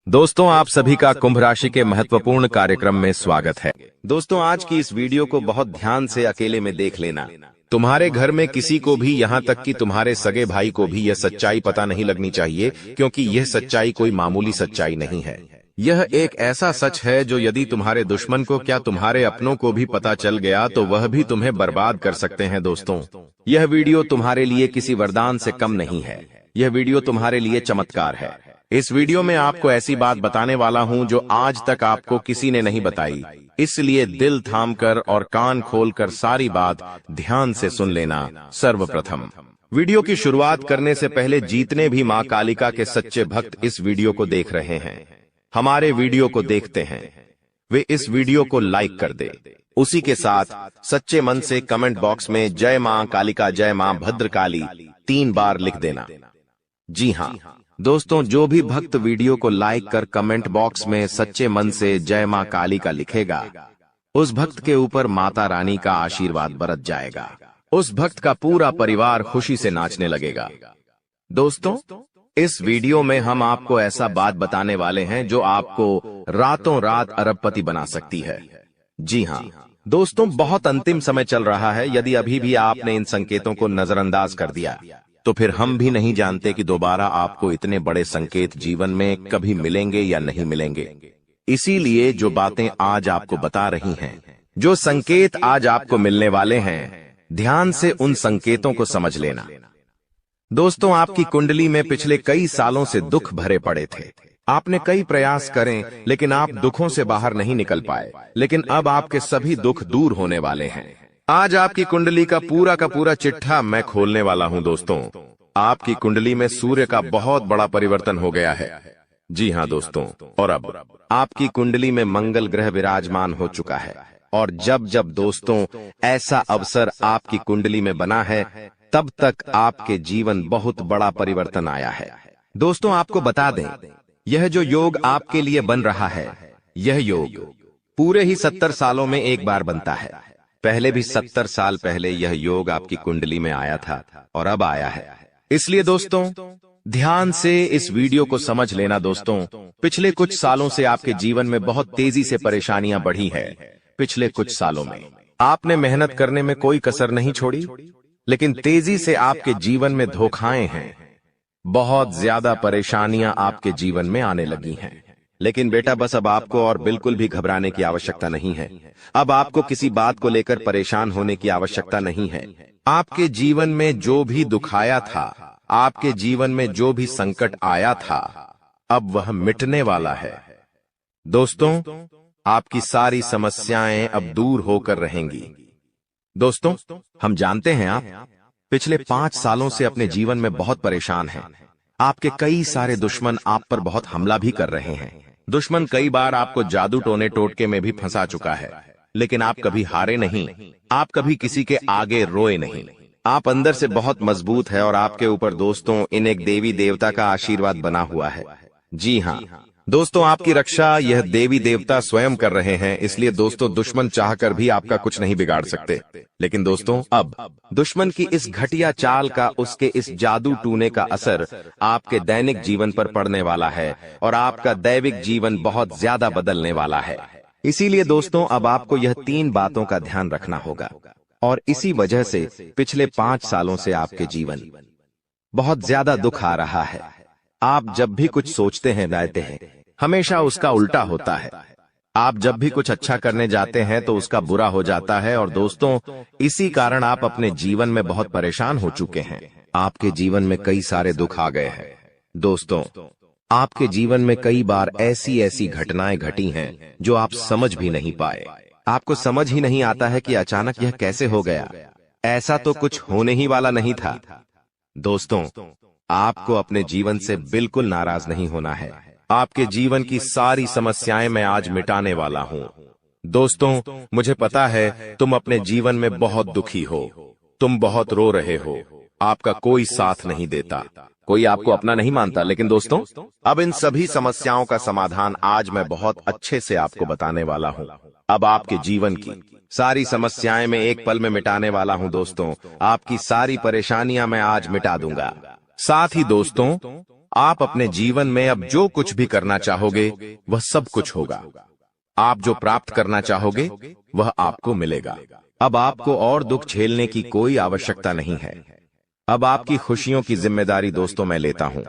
दोस्तों, आप सभी का कुंभ राशि के महत्वपूर्ण कार्यक्रम में स्वागत है। दोस्तों, आज की इस वीडियो को बहुत ध्यान से अकेले में देख लेना। तुम्हारे घर में किसी को भी, यहाँ तक कि तुम्हारे सगे भाई को भी यह सच्चाई पता नहीं लगनी चाहिए, क्योंकि यह सच्चाई कोई मामूली सच्चाई नहीं है। यह एक ऐसा सच है जो यदि तुम्हारे दुश्मन को, क्या तुम्हारे अपनों को भी पता चल गया तो वह भी तुम्हें बर्बाद कर सकते हैं। दोस्तों, यह वीडियो तुम्हारे लिए किसी वरदान से कम नहीं है। यह वीडियो तुम्हारे लिए चमत्कार है। इस वीडियो में आपको ऐसी बात बताने वाला हूं जो आज तक आपको किसी ने नहीं बताई, इसलिए दिल थामकर और कान खोलकर सारी बात ध्यान से सुन लेना। सर्वप्रथम, वीडियो की शुरुआत करने से पहले जितने भी मां कालिका के सच्चे भक्त इस वीडियो को देख रहे हैं, हमारे वीडियो को देखते हैं, वे इस वीडियो को लाइक कर दे। उसी के साथ सच्चे मन से कमेंट बॉक्स में जय मां कालिका, जय मां भद्रकाली 3 बार लिख देना। जी हां दोस्तों, जो भी भक्त वीडियो को लाइक कर कमेंट बॉक्स में सच्चे मन से जय मां काली का लिखेगा, उस भक्त के ऊपर माता रानी का आशीर्वाद बरस जाएगा। उस भक्त का पूरा परिवार खुशी से नाचने लगेगा। दोस्तों, इस वीडियो में हम आपको ऐसा बात बताने वाले हैं जो आपको रातों रात अरबपति बना सकती है। जी हां दोस्तों, बहुत अंतिम समय चल रहा है। यदि अभी भी आपने इन संकेतों को नजरअंदाज कर दिया तो फिर हम भी नहीं जानते कि दोबारा आपको इतने बड़े संकेत जीवन में कभी मिलेंगे या नहीं मिलेंगे। इसीलिए जो बातें आज आपको बता रही हैं, जो संकेत आज आपको मिलने वाले हैं, ध्यान से उन संकेतों को समझ लेना। दोस्तों, आपकी कुंडली में पिछले कई सालों से दुख भरे पड़े थे। आपने कई प्रयास करें, लेकिन आप दुखों से बाहर नहीं निकल पाए। लेकिन अब आपके सभी दुख दूर होने वाले हैं। आज आपकी कुंडली का पूरा चिट्ठा मैं खोलने वाला हूं। दोस्तों, आपकी कुंडली में सूर्य का बहुत बड़ा परिवर्तन हो गया है। जी हां दोस्तों, और अब आपकी कुंडली में मंगल ग्रह विराजमान हो चुका है। और जब जब दोस्तों ऐसा अवसर आपकी कुंडली में बना है, तब तक आपके जीवन बहुत बड़ा परिवर्तन आया है। दोस्तों, आपको बता दें, यह जो योग आपके लिए बन रहा है, यह योग पूरे ही 70 सालों में एक बार बनता है। पहले भी 70 साल पहले यह योग आपकी कुंडली में आया था और अब आया है। इसलिए दोस्तों, ध्यान से इस वीडियो को समझ लेना। दोस्तों, पिछले कुछ सालों से आपके जीवन में बहुत तेजी से परेशानियां बढ़ी है। पिछले कुछ सालों में आपने मेहनत करने में कोई कसर नहीं छोड़ी, लेकिन तेजी से आपके जीवन में धोखाएं हैं। बहुत ज्यादा परेशानियां आपके जीवन में आने लगी हैं। लेकिन बेटा, बस अब आपको और बिल्कुल भी घबराने की आवश्यकता नहीं है। अब आपको किसी बात को लेकर परेशान होने की आवश्यकता नहीं है। आपके जीवन में जो भी दुख आया था, आपके जीवन में जो भी संकट आया था, अब वह मिटने वाला है। दोस्तों, आपकी सारी समस्याएं अब दूर होकर रहेंगी। दोस्तों, हम जानते हैं आप पिछले 5 सालों से अपने जीवन में बहुत परेशान हैं। आपके कई सारे दुश्मन आप पर बहुत हमला भी कर रहे हैं। दुश्मन कई बार आपको जादू टोने टोटके में भी फंसा चुका है, लेकिन आप कभी हारे नहीं। आप कभी किसी के आगे रोए नहीं। आप अंदर से बहुत मजबूत है और आपके ऊपर दोस्तों इन एक देवी देवता का आशीर्वाद बना हुआ है। जी हाँ दोस्तों, आपकी रक्षा यह देवी देवता स्वयं कर रहे हैं। इसलिए दोस्तों, दुश्मन चाहकर भी आपका कुछ नहीं बिगाड़ सकते। लेकिन दोस्तों, अब दुश्मन की इस घटिया चाल का, उसके इस जादू टूने का असर आपके दैनिक जीवन पर पड़ने वाला है और आपका दैविक जीवन बहुत ज्यादा बदलने वाला है। इसीलिए दोस्तों, अब आपको यह 3 बातों का ध्यान रखना होगा। और इसी वजह से पिछले 5 सालों से आपके जीवन बहुत ज्यादा दुख आ रहा है। आप जब भी कुछ सोचते हैं, रहते हैं, हमेशा उसका उल्टा होता है। आप जब भी कुछ अच्छा करने जाते हैं तो उसका बुरा हो जाता है। और दोस्तों, इसी कारण आप अपने जीवन में बहुत परेशान हो चुके हैं। आपके जीवन में कई सारे दुख आ गए हैं। दोस्तों, आपके जीवन में कई बार ऐसी घटनाएं घटी हैं जो आप समझ भी नहीं पाए। आपको समझ ही नहीं आता है कि अचानक यह कैसे हो गया। ऐसा तो कुछ होने ही वाला नहीं था। दोस्तों, आपको अपने जीवन से बिल्कुल नाराज नहीं होना है। आपके जीवन की सारी समस्याएं मैं आज मिटाने वाला हूं। दोस्तों, मुझे पता है तुम अपने जीवन में बहुत दुखी हो, तुम बहुत रो रहे हो, आपका कोई साथ नहीं देता, कोई आपको अपना नहीं मानता। लेकिन दोस्तों, अब इन सभी समस्याओं का समाधान आज मैं बहुत अच्छे से आपको बताने वाला हूं। अब आपके जीवन की सारी समस्याएं मैं एक पल में मिटाने वाला हूं। दोस्तों, आपकी सारी परेशानियां मैं आज मिटा दूंगा। साथ ही दोस्तों, आप अपने जीवन में अब जो कुछ भी करना चाहोगे वह सब कुछ होगा। आप जो प्राप्त करना चाहोगे वह आपको मिलेगा। अब आपको और दुख झेलने की कोई आवश्यकता नहीं है। अब आपकी खुशियों की जिम्मेदारी दोस्तों मैं लेता हूं।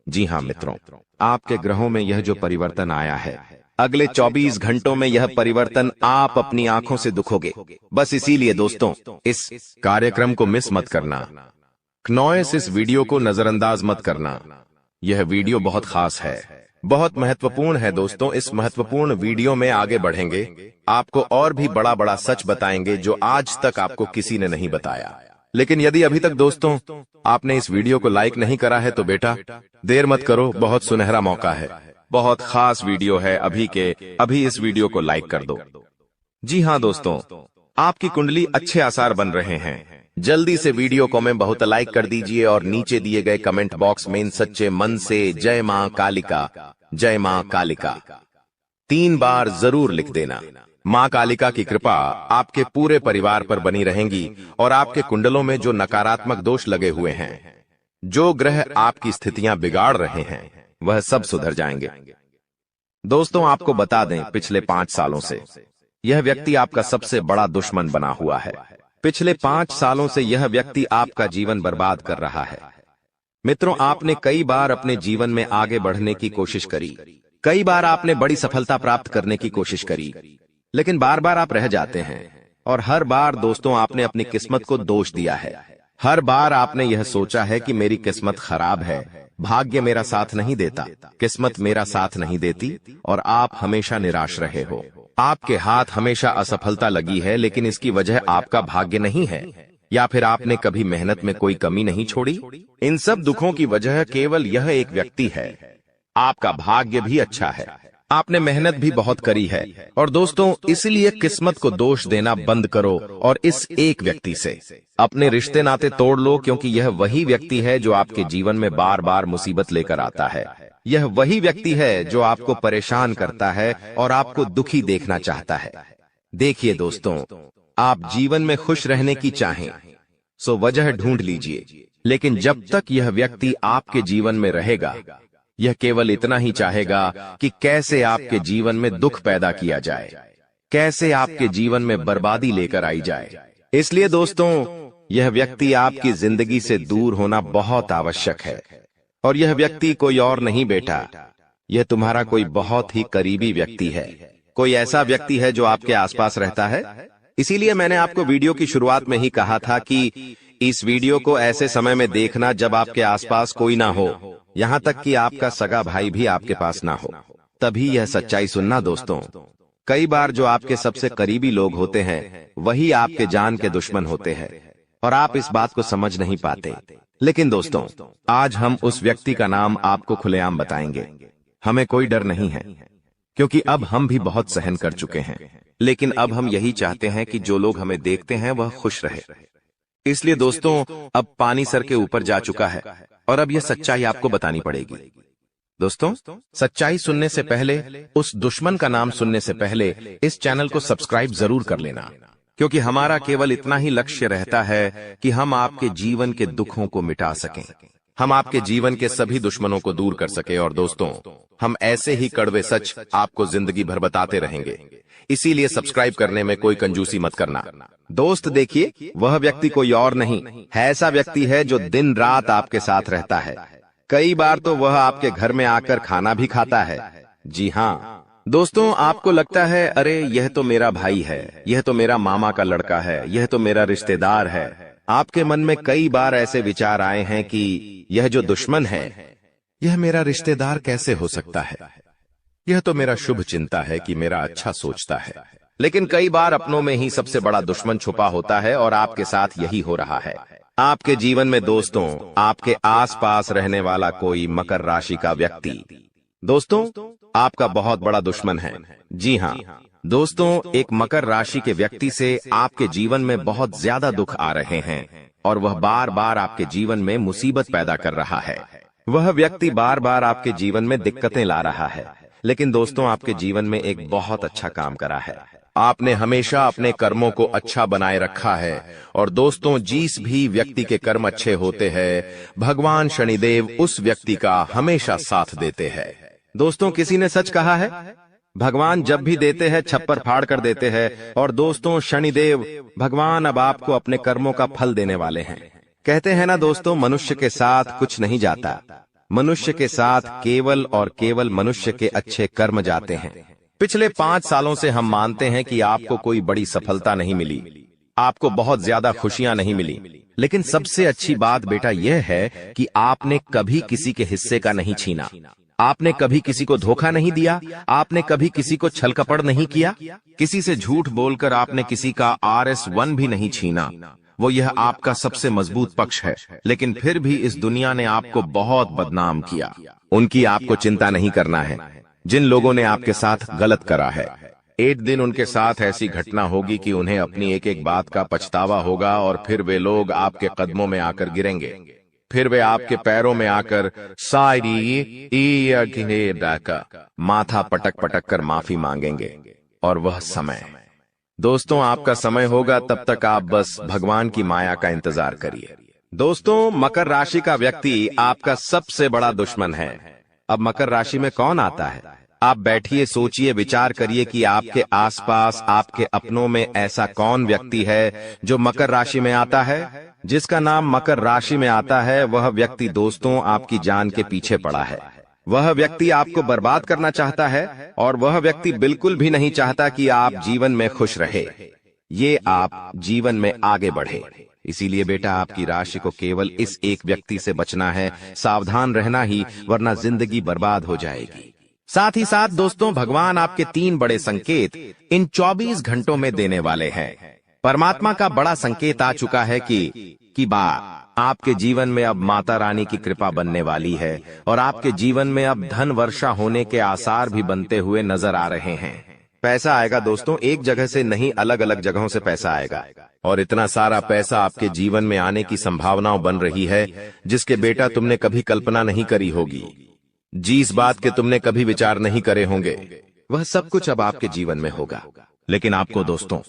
जी हां मित्रों, आपके ग्रहों में यह जो परिवर्तन आया है, अगले 24 घंटों में यह परिवर्तन आप अपनी आंखों से दिखोगे। बस इसीलिए दोस्तों इस कार्यक्रम को मिस मत करना। क्नॉयस इस वीडियो को नजरअंदाज मत करना। यह वीडियो बहुत खास है, बहुत महत्वपूर्ण है दोस्तों। इस महत्वपूर्ण वीडियो में आगे बढ़ेंगे, आपको और भी बड़ा बड़ा सच बताएंगे जो आज तक आपको किसी ने नहीं बताया। लेकिन यदि अभी तक दोस्तों आपने इस वीडियो को लाइक नहीं करा है तो बेटा देर मत करो, बहुत सुनहरा मौका है, बहुत खास वीडियो है। अभी इस वीडियो को लाइक कर दो। जी हां दोस्तों, आपकी कुंडली अच्छे आसार बन रहे हैं। जल्दी से वीडियो को में बहुत लाइक कर दीजिए और नीचे दिए गए कमेंट बॉक्स में इन सच्चे मन से जय मां कालिका, जय मां कालिका 3 बार जरूर लिख देना। मां कालिका की कृपा आपके पूरे परिवार पर बनी रहेंगी और आपके कुंडलों में जो नकारात्मक दोष लगे हुए हैं, जो ग्रह आपकी स्थितियां बिगाड़ रहे हैं, वह सब सुधर जाएंगे। दोस्तों आपको बता दें, पिछले 5 सालों से यह व्यक्ति आपका सबसे बड़ा दुश्मन बना हुआ है। पिछले 5 सालों से यह व्यक्ति आपका जीवन बर्बाद कर रहा है। मित्रों, आपने कई बार अपने जीवन में आगे बढ़ने की कोशिश करी, कई बार आपने बड़ी सफलता प्राप्त करने की कोशिश करी, लेकिन बार बार आप रह जाते हैं। और हर बार दोस्तों आपने अपनी किस्मत को दोष दिया है। हर बार आपने यह सोचा है कि मेरी किस्मत खराब है, भाग्य मेरा साथ नहीं देता, किस्मत मेरा साथ नहीं देती, और आप हमेशा निराश रहे हो। आपके हाथ हमेशा असफलता लगी है, लेकिन इसकी वजह आपका भाग्य नहीं है, या फिर आपने कभी मेहनत में कोई कमी नहीं छोड़ी। इन सब दुखों की वजह केवल यह एक व्यक्ति है। आपका भाग्य भी अच्छा है, आपने मेहनत भी बहुत करी है। और दोस्तों इसलिए किस्मत को दोष देना बंद करो और इस एक व्यक्ति से अपने रिश्ते नाते तोड़ लो, क्योंकि यह वही व्यक्ति है जो आपके जीवन में बार बार मुसीबत लेकर आता है। यह वही व्यक्ति है जो आपको परेशान करता है और आपको दुखी देखना चाहता है। देखिए दोस्तों, आप जीवन में खुश रहने की चाहें सो वजह ढूंढ लीजिए, लेकिन जब तक यह व्यक्ति आपके जीवन में रहेगा, यह केवल इतना ही चाहेगा कि कैसे आपके जीवन में दुख पैदा किया जाए, कैसे आपके जीवन में बर्बादी लेकर आई जाए। इसलिए दोस्तों यह व्यक्ति आपकी जिंदगी से दूर होना बहुत आवश्यक है। और यह व्यक्ति कोई और नहीं बेटा, यह तुम्हारा कोई बहुत ही करीबी व्यक्ति है, कोई ऐसा व्यक्ति है जो आपके आसपास रहता है। इसीलिए मैंने आपको वीडियो की शुरुआत में ही कहा था कि इस वीडियो को ऐसे समय में देखना जब आपके आसपास कोई ना हो, यहाँ तक कि आपका सगा भाई भी आपके पास ना हो, तभी यह सच्चाई सुनना दोस्तों। कई बार जो आपके सबसे करीबी लोग होते हैं वही आपके जान के दुश्मन होते हैं, और आप इस बात को समझ नहीं पाते। लेकिन दोस्तों आज हम उस व्यक्ति का नाम आपको खुलेआम बताएंगे। हमें कोई डर नहीं है, क्योंकि अब हम भी बहुत सहन कर चुके हैं। लेकिन अब हम यही चाहते हैं कि जो लोग हमें देखते हैं वह खुश रहे। इसलिए दोस्तों अब पानी सर के ऊपर जा चुका है और अब यह सच्चाई आपको बतानी पड़ेगी। दोस्तों सच्चाई सुनने से पहले, उस दुश्मन का नाम सुनने से पहले इस चैनल को सब्सक्राइब जरूर कर लेना, क्योंकि हमारा केवल इतना ही लक्ष्य रहता है कि हम आपके जीवन के दुखों को मिटा सकें, हम आपके जीवन के सभी दुश्मनों को दूर कर सके। और दोस्तों हम ऐसे ही कड़वे सच आपको जिंदगी भर बताते रहेंगे, इसीलिए सब्सक्राइब करने में कोई कंजूसी मत करना। दोस्त देखिए, वह व्यक्ति कोई और नहीं है, ऐसा व्यक्ति है जो दिन रात आपके साथ रहता है। कई बार तो वह आपके घर में आकर खाना भी खाता है। जी हाँ दोस्तों, आपको लगता है अरे यह तो मेरा भाई है, यह तो मेरा मामा का लड़का है, यह तो मेरा रिश्तेदार है। आपके मन में कई बार ऐसे विचार आए हैं कि यह जो दुश्मन है यह मेरा रिश्तेदार कैसे हो सकता है, यह तो मेरा शुभ चिंता है कि मेरा अच्छा सोचता है। लेकिन कई बार अपनों में ही सबसे बड़ा दुश्मन छुपा होता है और आपके साथ यही हो रहा है। आपके जीवन में दोस्तों आपके आसपास रहने वाला कोई मकर राशि का व्यक्ति दोस्तों आपका बहुत बड़ा दुश्मन है। जी हाँ दोस्तों, एक मकर राशि के व्यक्ति से आपके जीवन में बहुत ज्यादा दुख आ रहे हैं और वह बार बार आपके जीवन में मुसीबत पैदा कर रहा है। वह व्यक्ति बार बार आपके जीवन में दिक्कतें ला रहा है, लेकिन दोस्तों आपके जीवन में एक बहुत अच्छा काम करा है। आपने हमेशा अपने कर्मों को अच्छा बनाए रखा है। और दोस्तों, जिस भी व्यक्ति के कर्म अच्छे होते हैं, भगवान शनिदेव उस व्यक्ति का हमेशा साथ देते हैं। दोस्तों, किसी ने सच कहा है, भगवान जब भी देते हैं छप्पर फाड़ कर देते हैं। और दोस्तों, शनिदेव भगवान अब आपको अपने कर्मों का फल देने वाले हैं। कहते हैं ना दोस्तों, मनुष्य के साथ कुछ नहीं जाता, मनुष्य के साथ केवल और केवल मनुष्य के अच्छे कर्म जाते हैं। पिछले 5 सालों से हम मानते हैं कि आपको कोई बड़ी सफलता नहीं मिली, आपको बहुत ज्यादा खुशियां नहीं मिली, लेकिन सबसे अच्छी बात बेटा यह है कि आपने कभी किसी के हिस्से का नहीं छीना, आपने कभी किसी को धोखा नहीं दिया, आपने कभी किसी को छल कपट नहीं किया, किसी से झूठ बोलकर आपने किसी का RS1 भी नहीं छीना। वो यह आपका सबसे मजबूत पक्ष है। लेकिन फिर भी इस दुनिया ने आपको बहुत बदनाम किया। उनकी आपको चिंता नहीं करना है। जिन लोगों ने आपके साथ गलत करा है, एक दिन उनके साथ ऐसी घटना होगी कि उन्हें अपनी एक एक बात का पछतावा होगा। और फिर वे लोग आपके कदमों में आकर गिरेंगे, फिर वे आपके पैरों में आकर माथा पटक पटक कर माफी मांगेंगे। और वह समय, दोस्तों, आपका समय होगा, तब तक आप बस भगवान की माया का इंतजार करिए। दोस्तों, मकर राशि का व्यक्ति आपका सबसे बड़ा दुश्मन है। अब मकर राशि में कौन आता है? आप बैठिए, सोचिए, विचार करिए कि आपके आसपास, आपके अपनों में ऐसा कौन व्यक्ति है जो मकर राशि में आता है। जिसका नाम मकर राशि में आता है, वह व्यक्ति दोस्तों आपकी जान के पीछे पड़ा है। वह व्यक्ति आपको बर्बाद करना चाहता है और वह व्यक्ति बिल्कुल भी नहीं चाहता कि आप जीवन में खुश रहे, ये आप जीवन में आगे बढ़े। इसीलिए बेटा, आपकी राशि को केवल इस एक व्यक्ति से बचना है, सावधान रहना ही, वरना जिंदगी बर्बाद हो जाएगी। साथ ही साथ दोस्तों, भगवान आपके 3 बड़े संकेत इन 24 घंटों में देने वाले हैं। परमात्मा का बड़ा संकेत आ चुका है कि आपके जीवन में अब माता रानी की कृपा बनने वाली है और आपके जीवन में अब धन वर्षा होने के आसार भी बनते हुए नजर आ रहे हैं। पैसा आएगा दोस्तों, एक जगह से नहीं, अलग अलग जगहों से पैसा आएगा। और इतना सारा पैसा आपके जीवन में आने की संभावनाएं बन रही है जिसके बेटा तुमने कभी कल्पना नहीं करी होगी। जिस बात के तुमने कभी विचार नहीं करे होंगे, वह सब कुछ अब आपके जीवन में होगा। लेकिन आपको दोस्तों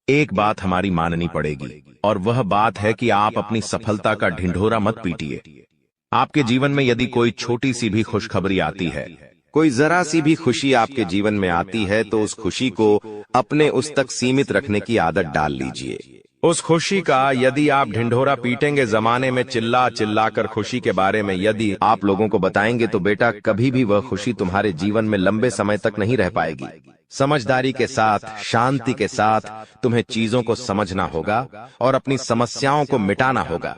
एक बात हमारी माननी पड़ेगी, और वह बात है कि आप अपनी सफलता का ढिंढोरा मत पीटिए। आपके जीवन में यदि कोई छोटी सी भी खुशखबरी आती है, कोई जरा सी भी खुशी आपके जीवन में आती है, तो उस खुशी को अपने उस तक सीमित रखने की आदत डाल लीजिए। उस खुशी का यदि आप ढिंढोरा पीटेंगे, जमाने में चिल्ला चिल्ला कर खुशी के बारे में यदि आप लोगों को बताएंगे, तो बेटा कभी भी वह खुशी तुम्हारे जीवन में लंबे समय तक नहीं रह पाएगी। समझदारी के साथ, शांति के साथ तुम्हें चीजों को समझना होगा और अपनी समस्याओं को मिटाना होगा,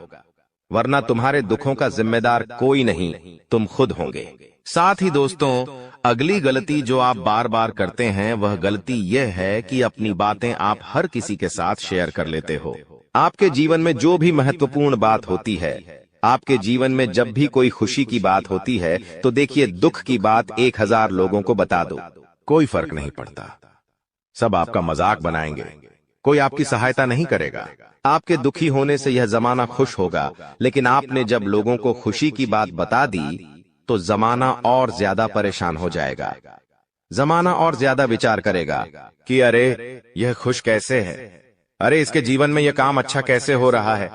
वरना तुम्हारे दुखों का जिम्मेदार कोई नहीं, तुम खुद होंगे। साथ ही दोस्तों, अगली गलती जो आप बार बार करते हैं, वह गलती यह है कि अपनी बातें आप हर किसी के साथ शेयर कर लेते हो। आपके जीवन में जो भी महत्वपूर्ण बात होती है, आपके जीवन में जब भी कोई खुशी की बात होती है, तो देखिए, दुख की बात 1000 लोगों को बता दो, कोई फर्क नहीं पड़ता। सब आपका मजाक बनाएंगे, कोई आपकी सहायता नहीं करेगा। आपके दुखी होने से यह जमाना खुश होगा, लेकिन आपने जब लोगों को खुशी की बात बता दी, तो जमाना और ज्यादा परेशान हो जाएगा। जमाना और ज्यादा विचार करेगा कि अरे यह खुश कैसे है, अरे इसके जीवन में यह काम अच्छा कैसे हो रहा है,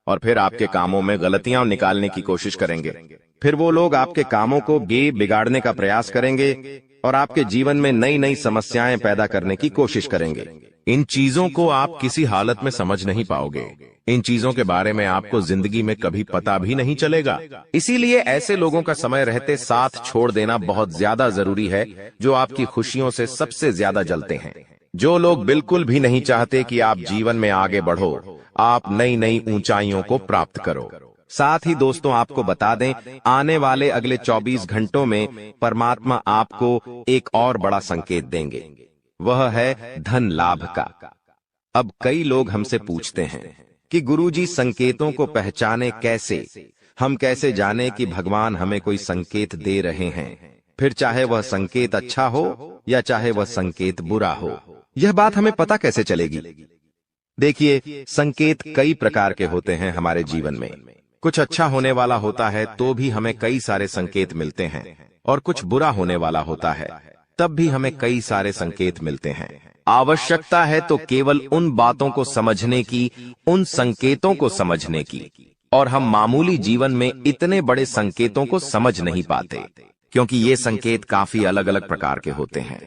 और फिर आपके कामों में गलतियां निकालने की कोशिश करेंगे। फिर वो लोग आपके कामों को बिगाड़ने का प्रयास करेंगे और आपके जीवन में नई नई समस्याएं पैदा करने की कोशिश करेंगे। इन चीजों को आप किसी हालत में समझ नहीं पाओगे। इन चीजों के बारे में आपको जिंदगी में कभी पता भी नहीं चलेगा। इसीलिए ऐसे लोगों का समय रहते साथ छोड़ देना बहुत ज्यादा जरूरी है, जो आपकी खुशियों से सबसे ज्यादा जलते हैं। जो लोग बिल्कुल भी नहीं चाहते कि आप जीवन में आगे बढ़ो, आप नई नई ऊंचाइयों को प्राप्त करो। साथ ही दोस्तों, आपको बता दें, आने वाले अगले 24 घंटों में परमात्मा आपको एक और बड़ा संकेत देंगे, वह है धन लाभ का। अब कई लोग हमसे पूछते हैं कि गुरुजी, संकेतों को पहचाने कैसे? हम कैसे जाने कि भगवान हमें कोई संकेत दे रहे हैं, फिर चाहे वह संकेत अच्छा हो या चाहे वह संकेत बुरा हो? यह बात हमें पता कैसे चलेगी? देखिए, संकेत कई प्रकार के होते हैं हमारे जीवन में। कुछ अच्छा होने वाला होता है तो भी हमें कई सारे संकेत मिलते हैं, और कुछ बुरा होने वाला होता है तब भी हमें कई सारे संकेत मिलते हैं। आवश्यकता है तो केवल उन बातों को समझने की, उन संकेतों को समझने की। और हम मामूली जीवन में इतने बड़े संकेतों को समझ नहीं पाते, क्योंकि ये संकेत काफी अलग अलग प्रकार के होते हैं।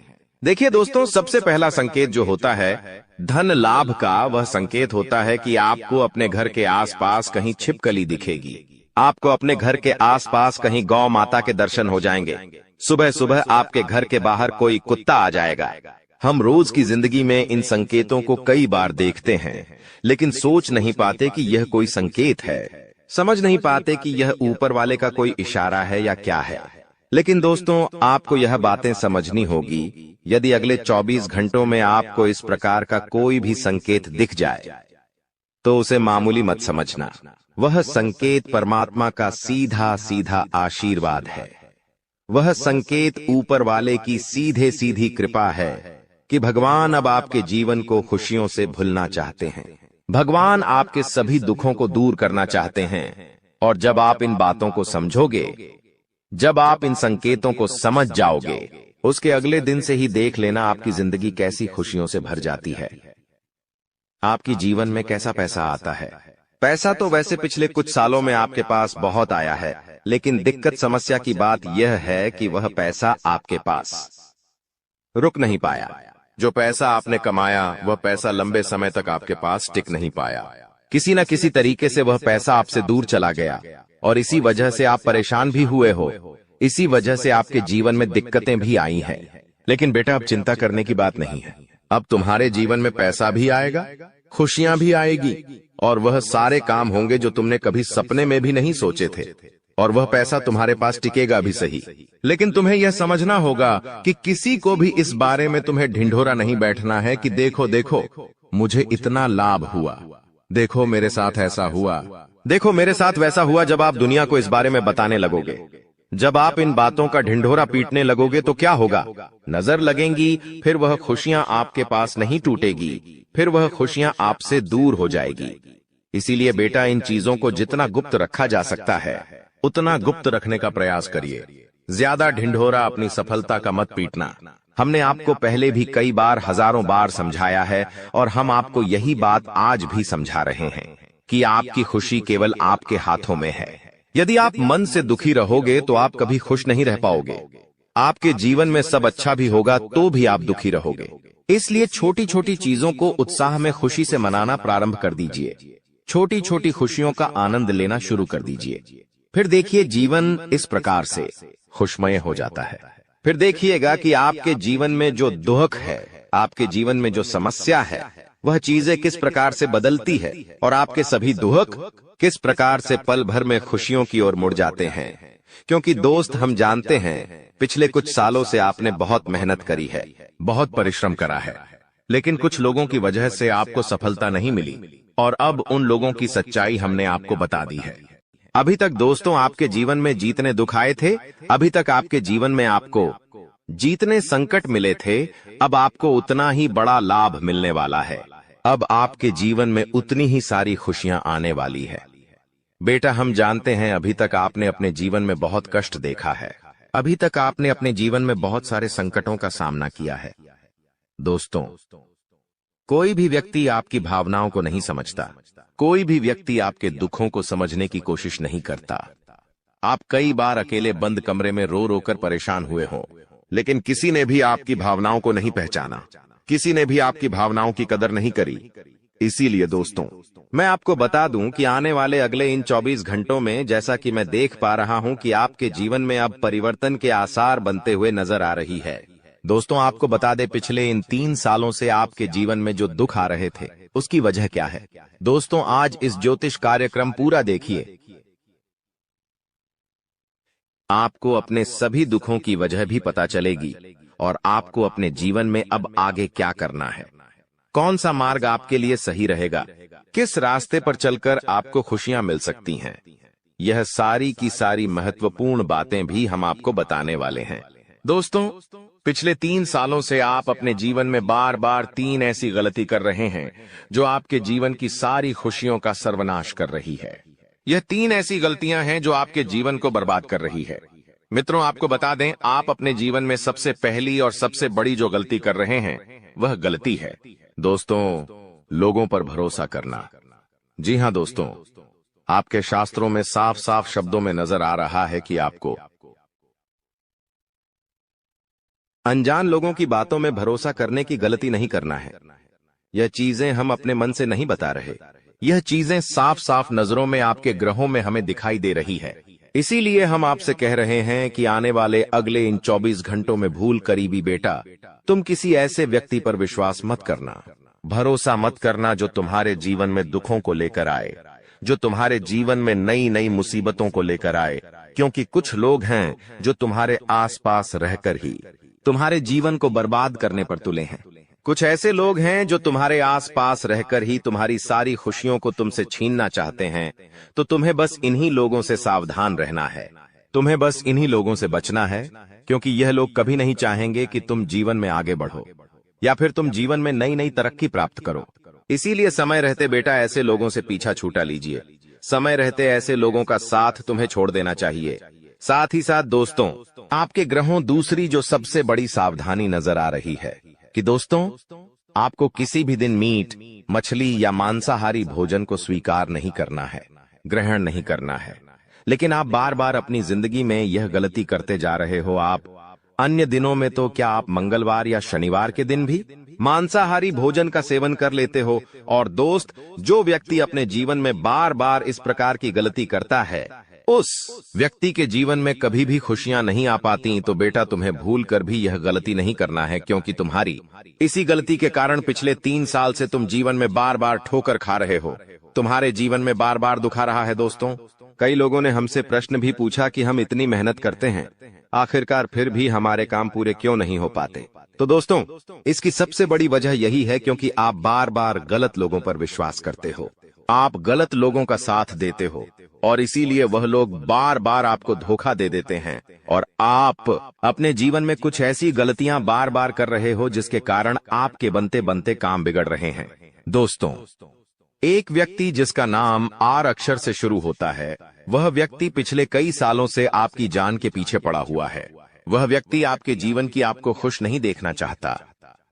देखिए दोस्तों, सबसे पहला संकेत जो होता है धन लाभ का, वह संकेत होता है कि आपको अपने घर के आसपास कहीं छिपकली दिखेगी। आपको अपने घर के आसपास कहीं गौ माता के दर्शन हो जाएंगे। सुबह सुबह आपके घर के बाहर कोई कुत्ता आ जाएगा। हम रोज की जिंदगी में इन संकेतों को कई बार देखते हैं, लेकिन सोच नहीं पाते कि यह कोई संकेत है, समझ नहीं पाते कि यह ऊपर वाले का कोई इशारा है या क्या है। लेकिन दोस्तों, आपको यह बातें समझनी होगी। यदि अगले 24 घंटों में आपको इस प्रकार का कोई भी संकेत दिख जाए तो उसे मामूली मत समझना। वह संकेत परमात्मा का सीधा सीधा आशीर्वाद है। वह संकेत ऊपर वाले की सीधे सीधी कृपा है कि भगवान अब आपके जीवन को खुशियों से भुलना चाहते हैं। भगवान आपके सभी दुखों को दूर करना चाहते हैं। और जब आप इन बातों को समझोगे, जब आप इन संकेतों को समझ जाओगे, उसके अगले दिन से ही देख लेना आपकी जिंदगी कैसी खुशियों से भर जाती है। आपकी जीवन में कैसा पैसा आता है। पैसा तो वैसे पिछले कुछ सालों में आपके पास बहुत आया है, लेकिन दिक्कत समस्या की बात यह है कि वह पैसा आपके पास रुक नहीं पाया। जो पैसा आपने कमाया, वह पैसा लंबे समय तक आपके पास टिक नहीं पाया। किसी न किसी तरीके से वह पैसा आपसे दूर चला गया और इसी वजह से आप परेशान भी हुए हो। इसी वजह से आपके जीवन में दिक्कतें भी आई हैं। लेकिन बेटा, अब चिंता करने की बात नहीं है। अब तुम्हारे जीवन में पैसा भी आएगा, खुशियां भी आएगी, और वह सारे काम होंगे जो तुमने कभी सपने में भी नहीं सोचे थे। और वह पैसा तुम्हारे पास टिकेगा भी सही, लेकिन तुम्हें यह समझना होगा कि किसी को भी इस बारे में तुम्हें ढिंढोरा नहीं बैठना है कि देखो देखो मुझे इतना लाभ हुआ, देखो मेरे साथ ऐसा हुआ, देखो मेरे साथ वैसा हुआ। जब आप दुनिया को इस बारे में बताने लगोगे, जब आप इन बातों का ढिंढोरा पीटने लगोगे, तो क्या होगा? नजर लगेंगी, फिर वह खुशियां आपके पास नहीं टूटेगी, फिर वह खुशियां आपसे दूर हो जाएगी। इसीलिए बेटा, इन चीजों को जितना गुप्त रखा जा सकता है उतना गुप्त रखने का प्रयास करिए। ज्यादा ढिंढोरा अपनी सफलता का मत पीटना। हमने आपको पहले भी कई बार, हजारों बार समझाया है, और हम आपको यही बात आज भी समझा रहे हैं कि आपकी खुशी केवल आपके हाथों में है। यदि आप मन से दुखी रहोगे तो आप कभी खुश नहीं रह पाओगे। आपके जीवन में सब अच्छा भी होगा तो भी आप दुखी रहोगे। इसलिए छोटी छोटी चीजों को उत्साह में खुशी से मनाना प्रारंभ कर दीजिए। छोटी छोटी खुशियों का आनंद लेना शुरू कर दीजिए। फिर देखिए, जीवन इस प्रकार से खुशमय हो जाता है। फिर देखिएगा कि आपके जीवन में जो दुख है, आपके जीवन में जो समस्या है, वह चीजें किस प्रकार से बदलती है, और आपके सभी दुख किस प्रकार से पल भर में खुशियों की ओर मुड़ जाते हैं। क्योंकि दोस्त, हम जानते हैं पिछले कुछ सालों से आपने बहुत मेहनत करी है, बहुत परिश्रम करा है, लेकिन कुछ लोगों की वजह से आपको सफलता नहीं मिली, और अब उन लोगों की सच्चाई हमने आपको बता दी है। अभी तक दोस्तों आपके जीवन में जितने दुख आए थे, अभी तक आपके जीवन में आपको जितने संकट मिले थे, अब आपको उतना ही बड़ा लाभ मिलने वाला है। अब आपके जीवन में उतनी ही सारी खुशियां आने वाली है। बेटा, हम जानते हैं अभी तक आपने अपने जीवन में बहुत कष्ट देखा है। अभी तक आपने अपने जीवन में बहुत सारे संकटों का सामना किया है। दोस्तों, कोई भी व्यक्ति आपकी भावनाओं को नहीं समझता। कोई भी व्यक्ति आपके दुखों को समझने की कोशिश नहीं करता। आप कई बार अकेले बंद कमरे में रो रो कर परेशान हुए हों, लेकिन किसी ने भी आपकी भावनाओं को नहीं पहचाना, किसी ने भी आपकी भावनाओं की कदर नहीं करी। इसीलिए दोस्तों, मैं आपको बता दूं कि आने वाले अगले इन 24 घंटों में, जैसा कि मैं देख पा रहा हूं कि आपके जीवन में अब परिवर्तन के आसार बनते हुए नजर आ रही है। दोस्तों, आपको बता दें, पिछले इन 3 सालों से आपके जीवन में जो दुख आ रहे थे, उसकी वजह क्या है? दोस्तों, आज इस ज्योतिष कार्यक्रम पूरा देखिए। आपको अपने सभी दुखों की वजह भी पता चलेगी, और आपको अपने जीवन में अब आगे क्या करना है, कौन सा मार्ग आपके लिए सही रहेगा, किस रास्ते पर चलकर आपको खुशियां मिल सकती हैं। यह सारी की सारी महत्वपूर्ण बातें भी हम आपको बताने वाले हैं। दोस्तों, पिछले 3 सालों से आप अपने जीवन में बार बार 3 ऐसी गलती कर रहे हैं जो आपके जीवन की सारी खुशियों का सर्वनाश कर रही है। यह 3 ऐसी गलतियां हैं जो आपके जीवन को बर्बाद कर रही है। मित्रों, आपको बता दें, आप अपने जीवन में सबसे पहली और सबसे बड़ी जो गलती कर रहे हैं, वह गलती है। दोस्तों, लोगों पर भरोसा करना। जी हाँ दोस्तों, आपके शास्त्रों में साफ साफ शब्दों में नजर आ रहा है कि आपको अनजान लोगों की बातों में भरोसा करने की गलती नहीं करना है। यह चीजें हम अपने मन से नहीं बता रहे, यह चीजें साफ साफ नजरों में आपके ग्रहों में हमें दिखाई दे रही है। इसीलिए हम आपसे कह रहे हैं कि आने वाले अगले इन 24 घंटों में भूल करीबी बेटा, तुम किसी ऐसे व्यक्ति पर विश्वास मत करना, भरोसा मत करना जो तुम्हारे जीवन में दुखों को लेकर आए, जो तुम्हारे जीवन में नई नई मुसीबतों को लेकर आए। क्योंकि कुछ लोग हैं जो तुम्हारे आसपास रहकर ही तुम्हारे जीवन को बर्बाद करने पर तुले हैं। कुछ ऐसे लोग हैं जो तुम्हारे आसपास रहकर ही तुम्हारी सारी खुशियों को तुमसे छीनना चाहते हैं। तो तुम्हें बस इन्हीं लोगों से सावधान रहना है, तुम्हें बस इन्हीं लोगों से बचना है, क्योंकि यह लोग कभी नहीं चाहेंगे कि तुम जीवन में आगे बढ़ो या फिर तुम जीवन में नई नई तरक्की प्राप्त करो। इसीलिए समय रहते बेटा ऐसे लोगों से पीछा छूटा लीजिए। समय रहते ऐसे लोगों का साथ तुम्हें छोड़ देना चाहिए। साथ ही साथ दोस्तों, आपके ग्रहों दूसरी जो सबसे बड़ी सावधानी नजर आ रही है कि दोस्तों, आपको किसी भी दिन मीट, मछली या मांसाहारी भोजन को स्वीकार नहीं करना है, ग्रहण नहीं करना है। लेकिन आप बार बार अपनी जिंदगी में यह गलती करते जा रहे हो। आप अन्य दिनों में तो क्या आप मंगलवार या शनिवार के दिन भी मांसाहारी भोजन का सेवन कर लेते हो। और दोस्त, जो व्यक्ति अपने जीवन में बार बार इस प्रकार की गलती करता है, उस व्यक्ति के जीवन में कभी भी खुशियां नहीं आ पाती। तो बेटा, तुम्हें भूल कर भी यह गलती नहीं करना है, क्योंकि तुम्हारी इसी गलती के कारण पिछले 3 साल से तुम जीवन में बार बार ठोकर खा रहे हो, तुम्हारे जीवन में बार बार दुख आ रहा है। दोस्तों, कई लोगों ने हमसे प्रश्न भी पूछा कि हम इतनी मेहनत करते हैं, आखिरकार फिर भी हमारे काम पूरे क्यों नहीं हो पाते। तो दोस्तों, इसकी सबसे बड़ी वजह यही है क्योंकि आप बार बार गलत लोगों पर विश्वास करते हो, आप गलत लोगों का साथ देते हो, और इसीलिए वह लोग बार बार आपको धोखा दे देते हैं। और आप अपने जीवन में कुछ ऐसी गलतियां बार बार कर रहे हो जिसके कारण आपके बनते बनते काम बिगड़ रहे हैं। दोस्तों, एक व्यक्ति जिसका नाम आर अक्षर से शुरू होता है, वह व्यक्ति पिछले कई सालों से आपकी जान के पीछे पड़ा हुआ है। वह व्यक्ति आपके जीवन की आपको खुश नहीं देखना चाहता।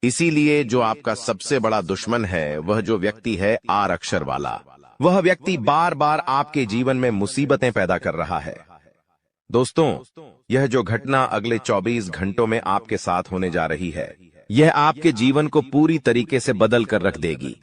इसीलिए जो आपका सबसे बड़ा दुश्मन है, वह जो व्यक्ति है आर अक्षर वाला, वह व्यक्ति बार बार आपके जीवन में मुसीबतें पैदा कर रहा है। दोस्तों, यह जो घटना अगले 24 घंटों में आपके साथ होने जा रही है, यह आपके जीवन को पूरी तरीके से बदल कर रख देगी।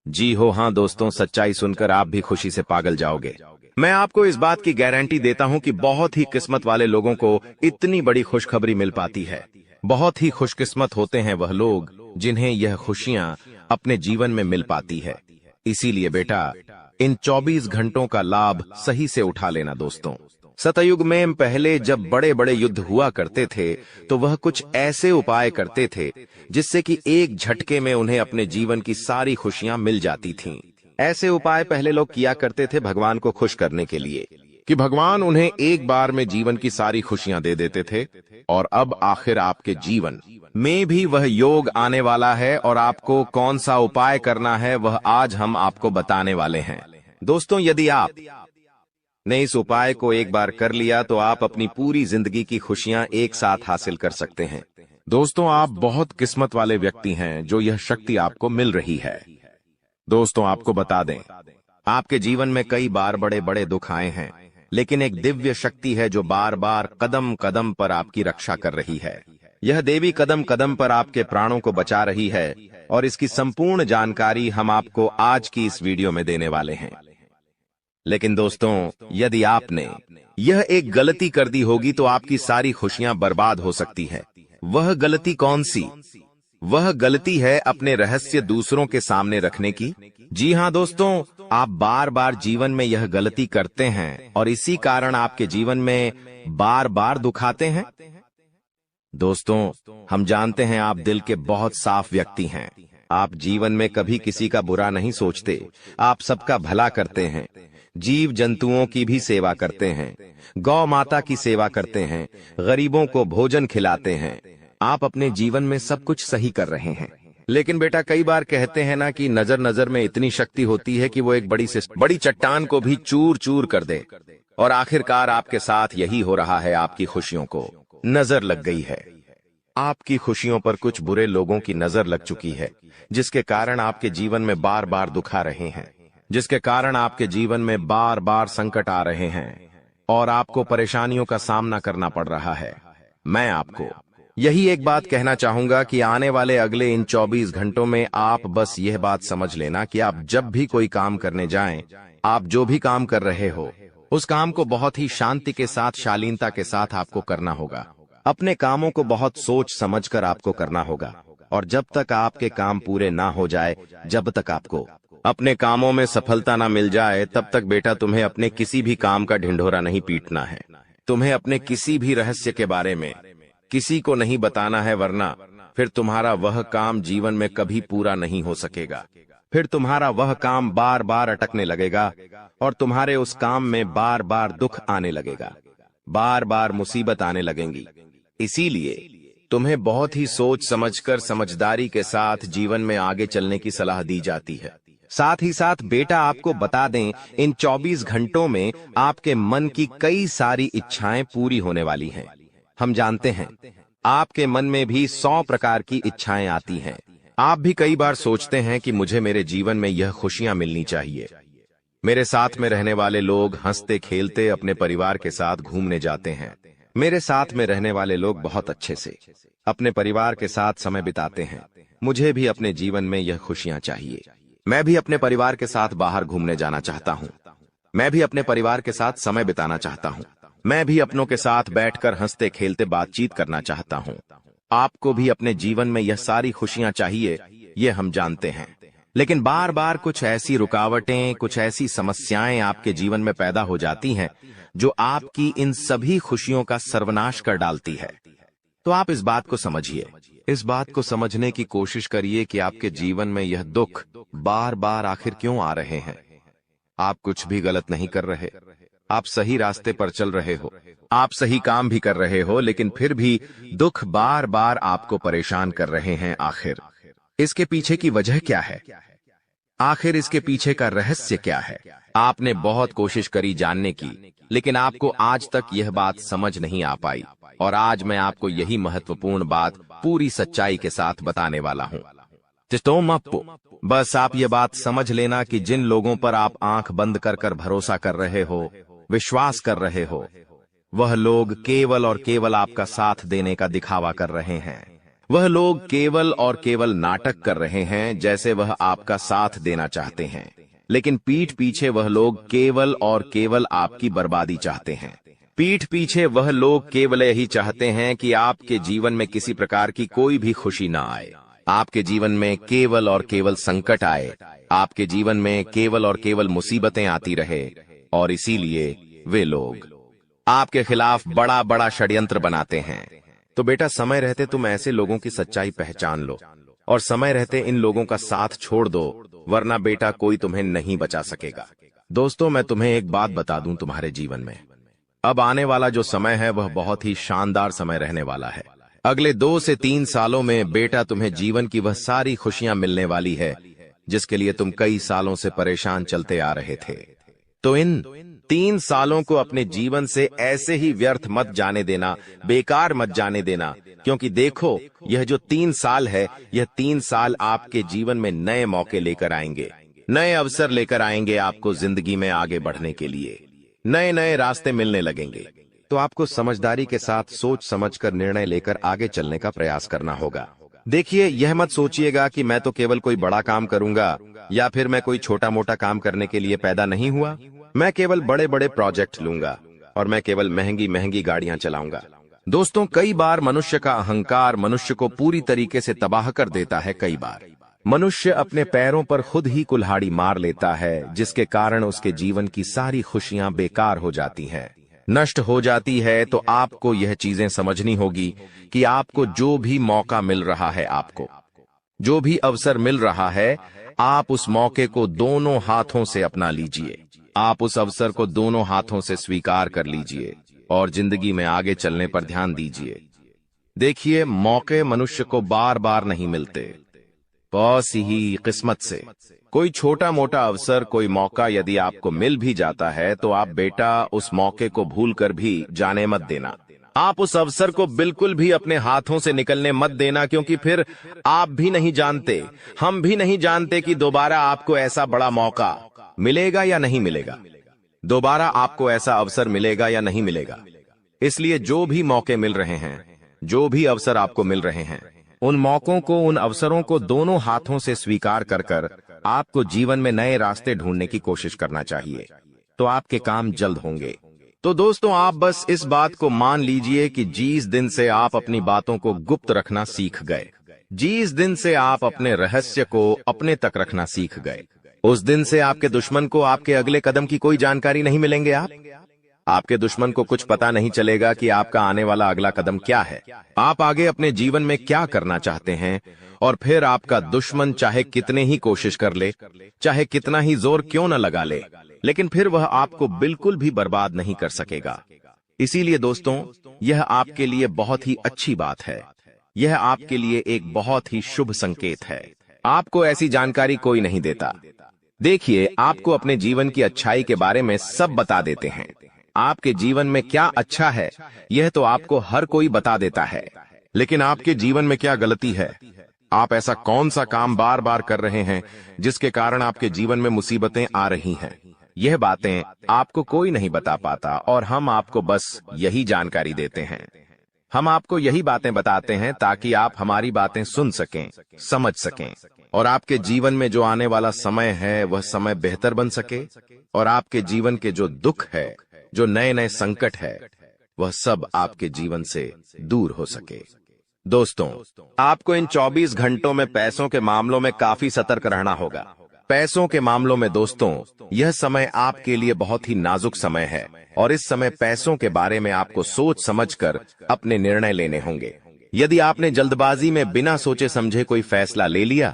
जी हो हाँ दोस्तों, सच्चाई सुनकर आप भी खुशी से पागल जाओगे। मैं आपको इस बात की गारंटी देता हूं कि बहुत ही किस्मत वाले लोगों को इतनी बड़ी खुशखबरी मिल पाती है। बहुत ही खुशकिस्मत होते हैं वह लोग जिन्हें यह खुशियां अपने जीवन में मिल पाती है। इसीलिए बेटा, इन 24 घंटों का लाभ सही से उठा लेना। दोस्तों, सतयुग में पहले जब बड़े बड़े युद्ध हुआ करते थे, तो वह कुछ ऐसे उपाय करते थे जिससे कि एक झटके में उन्हें अपने जीवन की सारी खुशियां मिल जाती थीं। ऐसे उपाय पहले लोग किया करते थे भगवान को खुश करने के लिए, कि भगवान उन्हें एक बार में जीवन की सारी खुशियां दे देते थे। और अब आखिर आपके जीवन में भी वह योग आने वाला है, और आपको कौन सा उपाय करना है वह आज हम आपको बताने वाले हैं। दोस्तों, यदि आप ने इस उपाय को एक बार कर लिया तो आप अपनी पूरी जिंदगी की खुशियां एक साथ हासिल कर सकते हैं। दोस्तों, आप बहुत किस्मत वाले व्यक्ति हैं जो यह शक्ति आपको मिल रही है। दोस्तों, आपको बता दें, आपके जीवन में कई बार बड़े बड़े दुख आए हैं, लेकिन एक दिव्य शक्ति है जो बार बार कदम कदम पर आपकी रक्षा कर रही है। यह देवी कदम कदम पर आपके प्राणों को बचा रही है, और इसकी संपूर्ण जानकारी हम आपको आज की इस वीडियो में देने वाले हैं। लेकिन दोस्तों, यदि आपने यह एक गलती कर दी होगी तो आपकी सारी खुशियां बर्बाद हो सकती है। वह गलती कौन सी? वह गलती है अपने रहस्य दूसरों के सामने रखने की। जी हाँ दोस्तों, आप बार बार जीवन में यह गलती करते हैं और इसी कारण आपके जीवन में बार बार दुख आते हैं। दोस्तों, हम जानते हैं आप दिल के बहुत साफ व्यक्ति हैं। आप जीवन में कभी किसी का बुरा नहीं सोचते, आप सबका भला करते हैं, जीव जंतुओं की भी सेवा करते हैं, गौ माता की सेवा करते हैं, गरीबों को भोजन खिलाते हैं। आप अपने जीवन में सब कुछ सही कर रहे हैं। लेकिन बेटा, कई बार कहते हैं ना कि नजर नजर में इतनी शक्ति होती है कि वो एक बड़ी चट्टान को भी चूर चूर कर दे। और आखिरकार आपके साथ यही हो रहा है। आपकी खुशियों को नजर लग गई है। आपकी खुशियों पर कुछ बुरे लोगों की नजर लग चुकी है, जिसके कारण आपके जीवन में बार बार दुख आ रहे हैं, जिसके कारण आपके जीवन में बार बार संकट आ रहे हैं और आपको परेशानियों का सामना करना पड़ रहा है। मैं आपको यही एक बात कहना चाहूंगा कि आने वाले अगले इन 24 घंटों में आप बस यह बात समझ लेना कि आप जब भी कोई काम करने जाएं, आप जो भी काम कर रहे हो उस काम को बहुत ही शांति के साथ, शालीनता के साथ आपको करना होगा। अपने कामों को बहुत सोच समझकर आपको करना होगा और जब तक आपके काम पूरे ना हो जाए, जब तक आपको अपने कामों में सफलता ना मिल जाए, तब तक बेटा तुम्हें अपने किसी भी काम का ढिंढोरा नहीं पीटना है। तुम्हें अपने किसी भी रहस्य के बारे में किसी को नहीं बताना है, वरना फिर तुम्हारा वह काम जीवन में कभी पूरा नहीं हो सकेगा। फिर तुम्हारा वह काम बार बार अटकने लगेगा और तुम्हारे उस काम में बार बार दुख आने लगेगा, बार बार मुसीबत आने लगेंगी। इसीलिए तुम्हें बहुत ही सोच समझकर, समझदारी के साथ जीवन में आगे चलने की सलाह दी जाती है। साथ ही साथ बेटा आपको बता दें, इन 24 घंटों में आपके मन की कई सारी इच्छाएं पूरी होने वाली हैं। हम जानते हैं आपके मन में भी 100 प्रकार की इच्छाएं आती हैं। आप भी कई बार सोचते हैं कि मुझे मेरे जीवन में यह खुशियां मिलनी चाहिए, मेरे साथ में रहने वाले लोग हंसते खेलते अपने परिवार के साथ घूमने जाते हैं, मेरे साथ में रहने वाले लोग बहुत अच्छे से अपने परिवार के साथ समय बिताते हैं, मुझे भी अपने जीवन में यह खुशियां चाहिए। मैं भी अपने परिवार के साथ बाहर घूमने जाना चाहता हूं, मैं भी अपने परिवार के साथ समय बिताना चाहता हूं, मैं भी अपनों के साथ बैठकर हंसते खेलते बातचीत करना चाहता हूं। आपको भी अपने जीवन में यह सारी खुशियां चाहिए, ये हम जानते हैं। लेकिन बार बार कुछ ऐसी रुकावटें, कुछ ऐसी समस्याएं आपके जीवन में पैदा हो जाती हैं जो आपकी इन सभी खुशियों का सर्वनाश कर डालती है। तो आप इस बात को समझिए, इस बात को समझने की कोशिश करिए कि आपके जीवन में यह दुख बार बार आखिर क्यों आ रहे हैं। आप कुछ भी गलत नहीं कर रहे, आप सही रास्ते पर चल रहे हो, आप सही काम भी कर रहे हो, लेकिन फिर भी दुख बार बार आपको परेशान कर रहे हैं। आखिर इसके पीछे की वजह क्या है? आखिर इसके पीछे का रहस्य क्या है? आपने बहुत कोशिश करी जानने की, लेकिन आपको आज तक यह बात समझ नहीं आ पाई और आज मैं आपको यही महत्वपूर्ण बात पूरी सच्चाई के साथ बताने वाला हूं। बस आप ये बात समझ लेना कि जिन लोगों पर आप आंख बंद कर कर भरोसा कर रहे हो, विश्वास कर रहे हो, वह लोग केवल और केवल आपका साथ देने का दिखावा कर रहे हैं। वह लोग केवल और केवल नाटक कर रहे हैं, जैसे वह आपका साथ देना चाहते हैं, लेकिन पीठ पीछे वह लोग केवल और केवल आपकी बर्बादी चाहते हैं। पीठ पीछे वह लोग केवल यही चाहते हैं कि आपके जीवन में किसी प्रकार की कोई भी खुशी ना आए, आपके जीवन में केवल और केवल संकट आए, आपके जीवन में केवल और केवल मुसीबतें आती रहे। और इसीलिए वे लोग आपके खिलाफ बड़ा बड़ा षड्यंत्र बनाते हैं। तो बेटा, समय रहते तुम ऐसे लोगों की सच्चाई पहचान लो और समय रहते इन लोगों का साथ छोड़ दो, वरना बेटा कोई तुम्हें नहीं बचा सकेगा। दोस्तों, मैं तुम्हें एक बात बता दूं, तुम्हारे जीवन में अब आने वाला जो समय है वह बहुत ही शानदार समय रहने वाला है। अगले 2 से 3 सालों में बेटा तुम्हें जीवन की वह सारी खुशियां मिलने वाली है जिसके लिए तुम कई सालों से परेशान चलते आ रहे थे। तो इन 3 सालों को अपने जीवन से ऐसे ही व्यर्थ मत जाने देना, बेकार मत जाने देना, क्योंकि देखो, यह जो 3 साल है, यह 3 साल आपके जीवन में नए मौके लेकर आएंगे, नए अवसर लेकर आएंगे आपको जिंदगी में आगे बढ़ने के लिए। नए नए रास्ते मिलने लगेंगे। तो आपको समझदारी के साथ सोच समझकर निर्णय लेकर आगे चलने का प्रयास करना होगा। देखिए, यह मत सोचिएगा कि मैं तो केवल कोई बड़ा काम करूंगा या फिर मैं कोई छोटा मोटा काम करने के लिए पैदा नहीं हुआ, मैं केवल बड़े बड़े प्रोजेक्ट लूंगा और मैं केवल महंगी महंगी गाड़ियां चलाऊंगा। दोस्तों, कई बार मनुष्य का अहंकार मनुष्य को पूरी तरीके से तबाह कर देता है। कई बार मनुष्य अपने पैरों पर खुद ही कुल्हाड़ी मार लेता है, जिसके कारण उसके जीवन की सारी खुशियां बेकार हो जाती हैं, नष्ट हो जाती है। तो आपको यह चीजें समझनी होगी कि आपको जो भी मौका मिल रहा है, आपको जो भी अवसर मिल रहा है, आप उस मौके को दोनों हाथों से अपना लीजिए। आप उस अवसर को दोनों हाथों से स्वीकार कर लीजिए और जिंदगी में आगे चलने पर ध्यान दीजिए। देखिए, मौके मनुष्य को बार बार नहीं मिलते, बस ही किस्मत से। कोई छोटा मोटा अवसर, कोई मौका यदि आपको मिल भी जाता है तो आप बेटा उस मौके को भूलकर भी जाने मत देना। आप उस अवसर को बिल्कुल भी अपने हाथों से निकलने मत देना, क्योंकि फिर आप भी नहीं जानते, हम भी नहीं जानते कि दोबारा आपको ऐसा बड़ा मौका मिलेगा या नहीं मिलेगा, दोबारा आपको ऐसा अवसर मिलेगा या नहीं मिलेगा। इसलिए जो भी मौके मिल रहे हैं, जो भी अवसर आपको मिल रहे हैं, उन मौकों को, उन अवसरों को दोनों हाथों से स्वीकार कर कर आपको जीवन में नए रास्ते ढूंढने की कोशिश करना चाहिए, तो आपके काम जल्द होंगे। तो दोस्तों, आप बस इस बात को मान लीजिए कि जिस दिन से आप अपनी बातों को गुप्त रखना सीख गए, जिस दिन से आप अपने रहस्य को अपने तक रखना सीख गए, उस दिन से आपके दुश्मन को आपके अगले कदम की कोई जानकारी नहीं मिलेंगे। आपके दुश्मन को कुछ पता नहीं चलेगा कि आपका आने वाला अगला कदम क्या है, आप आगे अपने जीवन में क्या करना चाहते हैं। और फिर आपका दुश्मन चाहे कितने ही कोशिश कर ले, चाहे कितना ही जोर क्यों न लगा ले, लेकिन फिर वह आपको बिल्कुल भी बर्बाद नहीं कर सकेगा। इसीलिए दोस्तों, यह आपके लिए बहुत ही अच्छी बात है, यह आपके लिए एक बहुत ही शुभ संकेत है। आपको ऐसी जानकारी कोई नहीं देता। देखिए, आपको अपने जीवन की अच्छाई के बारे में सब बता देते हैं। आपके जीवन में क्या अच्छा है, यह तो आपको हर कोई बता देता है, लेकिन आपके जीवन में क्या गलती है, आप ऐसा कौन सा काम बार बार कर रहे हैं जिसके कारण आपके जीवन में मुसीबतें आ रही हैं, यह बातें आपको कोई नहीं बता पाता, और हम आपको बस यही जानकारी देते हैं। हम आपको यही बातें बताते हैं ताकि आप हमारी बातें सुन सकें, समझ सकें, और आपके जीवन में जो आने वाला समय है वह समय बेहतर बन सके, और आपके जीवन के जो दुख है, जो नए नए संकट है, वह सब आपके जीवन से दूर हो सके। दोस्तों, आपको इन 24 घंटों में पैसों के मामलों में काफी सतर्क रहना होगा। पैसों के मामलों में दोस्तों, यह समय आपके लिए बहुत ही नाजुक समय है, और इस समय पैसों के बारे में आपको सोच समझकर अपने निर्णय लेने होंगे। यदि आपने जल्दबाजी में बिना सोचे समझे कोई फैसला ले लिया,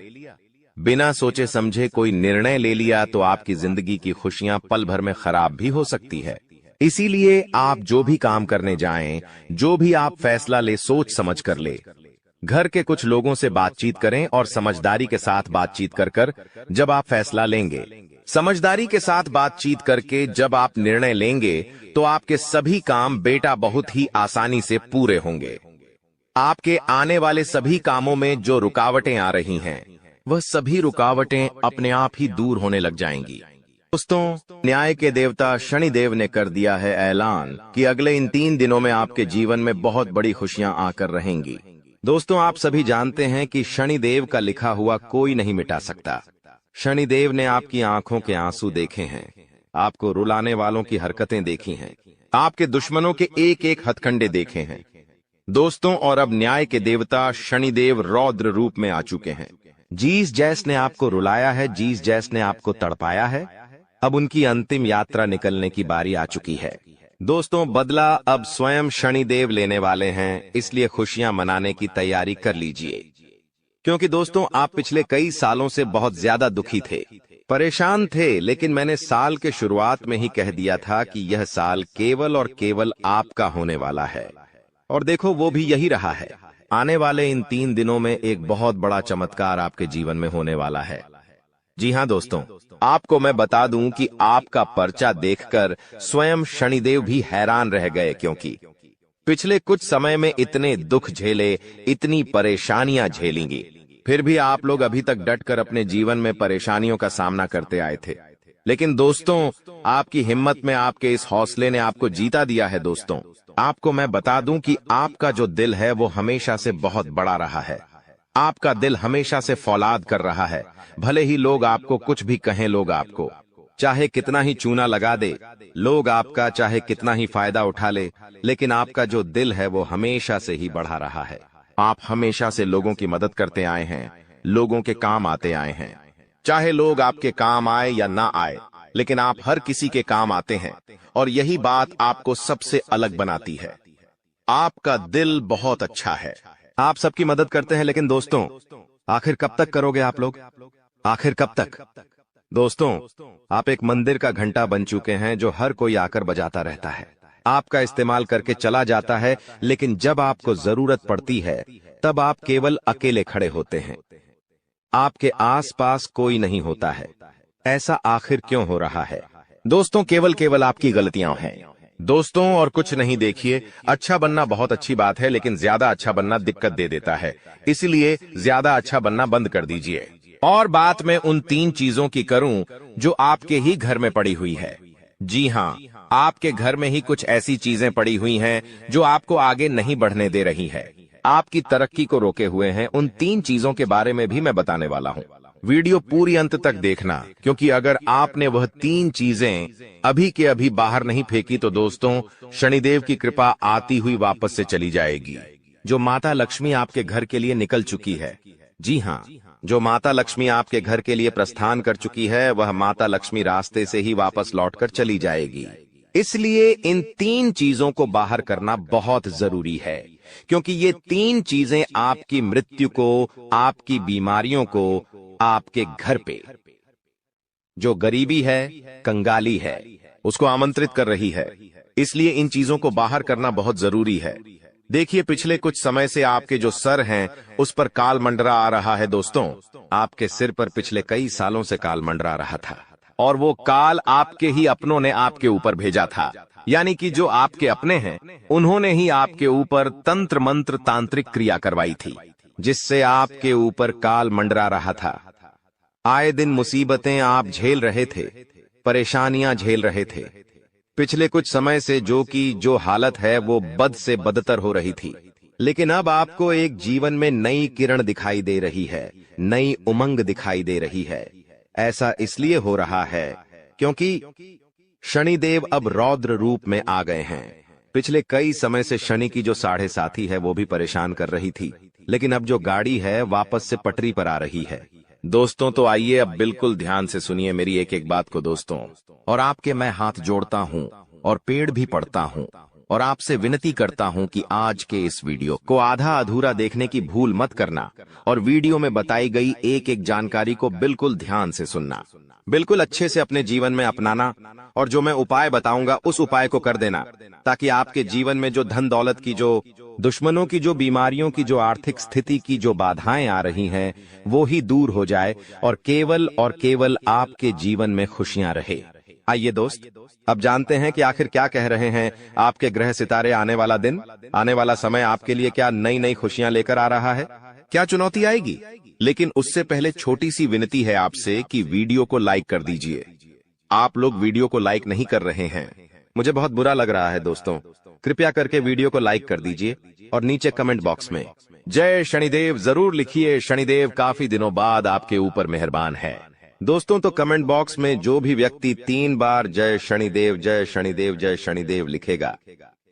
बिना सोचे समझे कोई निर्णय ले लिया, तो आपकी जिंदगी की खुशियां पल भर में खराब भी हो सकती है। इसीलिए आप जो भी काम करने जाएं, जो भी आप फैसला ले, सोच समझ कर ले। घर के कुछ लोगों से बातचीत करें और समझदारी के साथ बातचीत कर कर जब आप फैसला लेंगे, समझदारी के साथ बातचीत करके जब आप निर्णय लेंगे, तो आपके सभी काम बेटा बहुत ही आसानी से पूरे होंगे। आपके आने वाले सभी कामों में जो रुकावटें आ रही हैं, वह सभी रुकावटें अपने आप ही दूर होने लग जाएंगी। दोस्तों, न्याय के देवता शनिदेव ने कर दिया है ऐलान कि अगले इन 3 दिनों में आपके जीवन में बहुत बड़ी खुशियां आकर रहेंगी। दोस्तों, आप सभी जानते हैं कि शनिदेव का लिखा हुआ कोई नहीं मिटा सकता। शनिदेव ने आपकी आंखों के आंसू देखे हैं, आपको रुलाने वालों की हरकतें देखी हैं, आपके दुश्मनों के एक एक हथकंडे देखे हैं दोस्तों। और अब न्याय के देवता शनिदेव रौद्र रूप में आ चुके हैं। जिस जैस ने आपको रुलाया है, जिस जैस ने आपको तड़पाया है, अब उनकी अंतिम यात्रा निकलने की बारी आ चुकी है। दोस्तों, बदला अब स्वयं शनिदेव लेने वाले हैं, इसलिए खुशियां मनाने की तैयारी कर लीजिए। क्योंकि दोस्तों, आप पिछले कई सालों से बहुत ज्यादा दुखी थे, परेशान थे, लेकिन मैंने साल के शुरुआत में ही कह दिया था कि यह साल केवल और केवल आपका होने वाला है। और देखो, वो भी यही रहा है। आने वाले इन 3 दिनों में एक बहुत बड़ा चमत्कार आपके जीवन में होने वाला है। जी हाँ दोस्तों, आपको मैं बता दूं कि आपका पर्चा देखकर स्वयं शनिदेव भी हैरान रह गए, क्योंकि पिछले कुछ समय में इतने दुख झेले, इतनी परेशानियां झेलेंगी, फिर भी आप लोग अभी तक डटकर अपने जीवन में परेशानियों का सामना करते आए थे। लेकिन दोस्तों, आपकी हिम्मत में, आपके इस हौसले ने आपको जीता दिया है। दोस्तों, आपको मैं बता दूं कि आपका जो दिल है वो हमेशा से बहुत बड़ा रहा है। आपका दिल हमेशा से फौलाद कर रहा है। भले ही लोग आपको कुछ भी कहें, लोग आपको चाहे कितना ही चूना लगा दे, लोग आपका चाहे कितना ही फायदा उठा ले, लेकिन आपका जो दिल है वो हमेशा से ही बढ़ा रहा है। आप हमेशा से लोगों की मदद करते आए हैं, लोगों के काम आते आए हैं। चाहे लोग आपके काम आए या ना आए, लेकिन आप हर किसी के काम आते हैं, और यही बात आपको सबसे अलग बनाती है। आपका दिल बहुत अच्छा है, आप सबकी मदद करते हैं, लेकिन दोस्तों, आखिर कब तक करोगे आप लोग? आखिर कब तक? दोस्तों, आप एक मंदिर का घंटा बन चुके हैं जो हर कोई आकर बजाता रहता है, आपका इस्तेमाल करके चला जाता है, लेकिन जब आपको जरूरत पड़ती है तब आप केवल अकेले खड़े होते हैं। आपके आसपास कोई नहीं होता है। ऐसा आखिर क्यों हो रहा है? दोस्तों, केवल आपकी गलतियां हैं। दोस्तों और कुछ नहीं, देखिए, अच्छा बनना बहुत अच्छी बात है, लेकिन ज्यादा अच्छा बनना दिक्कत दे देता है। इसलिए ज्यादा अच्छा बनना बंद कर दीजिए। और बात मैं उन 3 चीजों की करूं जो आपके ही घर में पड़ी हुई है। जी हाँ, आपके घर में ही कुछ ऐसी चीजें पड़ी हुई हैं जो आपको आगे नहीं बढ़ने दे रही है, आपकी तरक्की को रोके हुए हैं। उन 3 चीजों के बारे में भी मैं बताने वाला हूं। वीडियो पूरी अंत तक देखना, क्योंकि अगर आपने वह 3 चीजें अभी के अभी बाहर नहीं फेंकी तो दोस्तों, शनिदेव की कृपा आती हुई वापस से चली जाएगी। जो माता लक्ष्मी आपके घर के लिए निकल चुकी है, जी हाँ, जो माता लक्ष्मी आपके घर के लिए प्रस्थान कर चुकी है, वह माता लक्ष्मी रास्ते से ही वापस लौटकर चली जाएगी। इसलिए इन 3 चीजों को बाहर करना बहुत जरूरी है, क्योंकि ये 3 चीजें आपकी मृत्यु को, आपकी बीमारियों को, आपके घर पे जो गरीबी है, कंगाली है, उसको आमंत्रित कर रही है। इसलिए इन चीजों को बाहर करना बहुत जरूरी है। देखिए, पिछले कुछ समय से आपके जो सर हैं उस पर काल मंडरा आ रहा है। दोस्तों, आपके सिर पर पिछले कई सालों से काल मंडरा रहा था, और वो काल आपके ही अपनों ने आपके ऊपर भेजा था। यानी कि जो आपके अपने हैं, उन्होंने ही आपके ऊपर तंत्र मंत्र तांत्रिक क्रिया करवाई थी, जिससे आपके ऊपर काल मंडरा रहा था। आए दिन मुसीबतें आप झेल रहे थे, परेशानियां झेल रहे थे। पिछले कुछ समय से जो हालत है वो बद से बदतर हो रही थी, लेकिन अब आपको एक जीवन में नई किरण दिखाई दे रही है, नई उमंग दिखाई दे रही है। ऐसा इसलिए हो रहा है क्योंकि शनिदेव अब रौद्र रूप में आ गए हैं। पिछले कई समय से शनि की जो 7.5 है वो भी परेशान कर रही थी, लेकिन अब जो गाड़ी है वापस से पटरी पर आ रही है। दोस्तों, तो आइए अब बिल्कुल ध्यान से सुनिए मेरी एक एक बात को दोस्तों, और आपके मैं हाथ जोड़ता हूं और पेड़ भी पड़ता हूं, और आपसे विनती करता हूं कि आज के इस वीडियो को आधा अधूरा देखने की भूल मत करना, और वीडियो में बताई गई एक एक जानकारी को बिल्कुल ध्यान से सुनना, बिल्कुल अच्छे से अपने जीवन में अपनाना, और जो मैं उपाय बताऊंगा उस उपाय को कर देना, ताकि आपके जीवन में जो धन दौलत की, जो दुश्मनों की, जो बीमारियों की, जो आर्थिक स्थिति की जो बाधाएं आ रही हैं, वो ही दूर हो जाए, और केवल आपके जीवन में खुशियां रहे। आइए दोस्त, अब जानते हैं कि आखिर क्या कह रहे हैं आपके ग्रह सितारे। आने वाला दिन, आने वाला समय आपके लिए क्या नई नई खुशियां लेकर आ रहा है, क्या चुनौती आएगी। लेकिन उससे पहले छोटी सी विनती है आपसे कि वीडियो को लाइक कर दीजिए। आप लोग वीडियो को लाइक नहीं कर रहे हैं, मुझे बहुत बुरा लग रहा है दोस्तों। कृपया करके वीडियो को लाइक कर दीजिए, और नीचे कमेंट बॉक्स में जय शनिदेव जरूर लिखिए। शनिदेव काफी दिनों बाद आपके ऊपर मेहरबान है। दोस्तों, तो कमेंट बॉक्स में जो भी व्यक्ति 3 बार जय शनिदेव, जय शनिदेव, जय शनिदेव लिखेगा,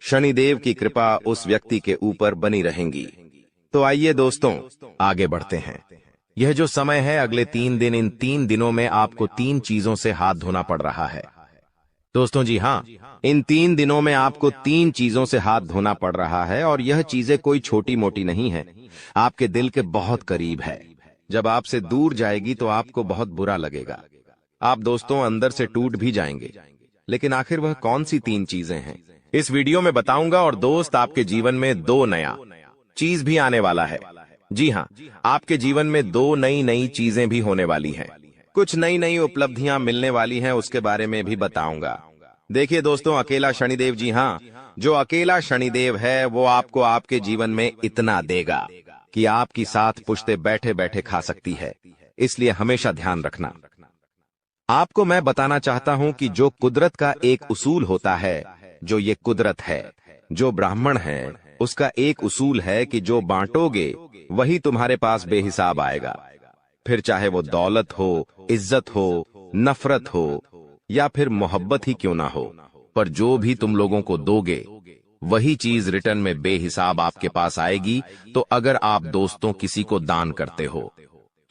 शनिदेव की कृपा उस व्यक्ति के ऊपर बनी रहेंगी। तो आइए दोस्तों, आगे बढ़ते हैं। यह जो समय है अगले 3 दिन, इन 3 दिनों में आपको 3 चीजों से हाथ धोना पड़ रहा है दोस्तों। जी हाँ, इन 3 दिनों में आपको 3 चीजों से हाथ धोना पड़ रहा है, और यह चीजें कोई छोटी मोटी नहीं है, आपके दिल के बहुत करीब है। जब आपसे दूर जाएगी तो आपको बहुत बुरा लगेगा, आप दोस्तों अंदर से टूट भी जाएंगे। लेकिन आखिर वह कौन सी 3 चीजें हैं, इस वीडियो में बताऊंगा। और दोस्त, आपके जीवन में 2 नया चीज भी आने वाला है। जी हाँ, आपके जीवन में 2 नई चीजें भी होने वाली हैं। कुछ नई उपलब्धियां मिलने वाली हैं, उसके बारे में भी बताऊंगा। देखिए दोस्तों, अकेला शनिदेव, जी हाँ, जो अकेला शनिदेव है वो आपको आपके जीवन में इतना देगा कि आपकी 7 पुश्तें बैठे बैठे खा सकती है। इसलिए हमेशा ध्यान रखना। आपको मैं बताना चाहता हूं कि जो कुदरत का एक उसूल होता है, जो ये कुदरत है, जो ब्राह्मण है, उसका एक उसूल है कि जो बांटोगे वही तुम्हारे पास बेहिसाब आएगा। फिर चाहे वो दौलत हो, इज्जत हो, नफरत हो, या फिर मोहब्बत ही क्यों ना हो, पर जो भी तुम लोगों को दोगे वही चीज रिटर्न में बेहिसाब आपके पास आएगी। तो अगर आप दोस्तों किसी को दान करते हो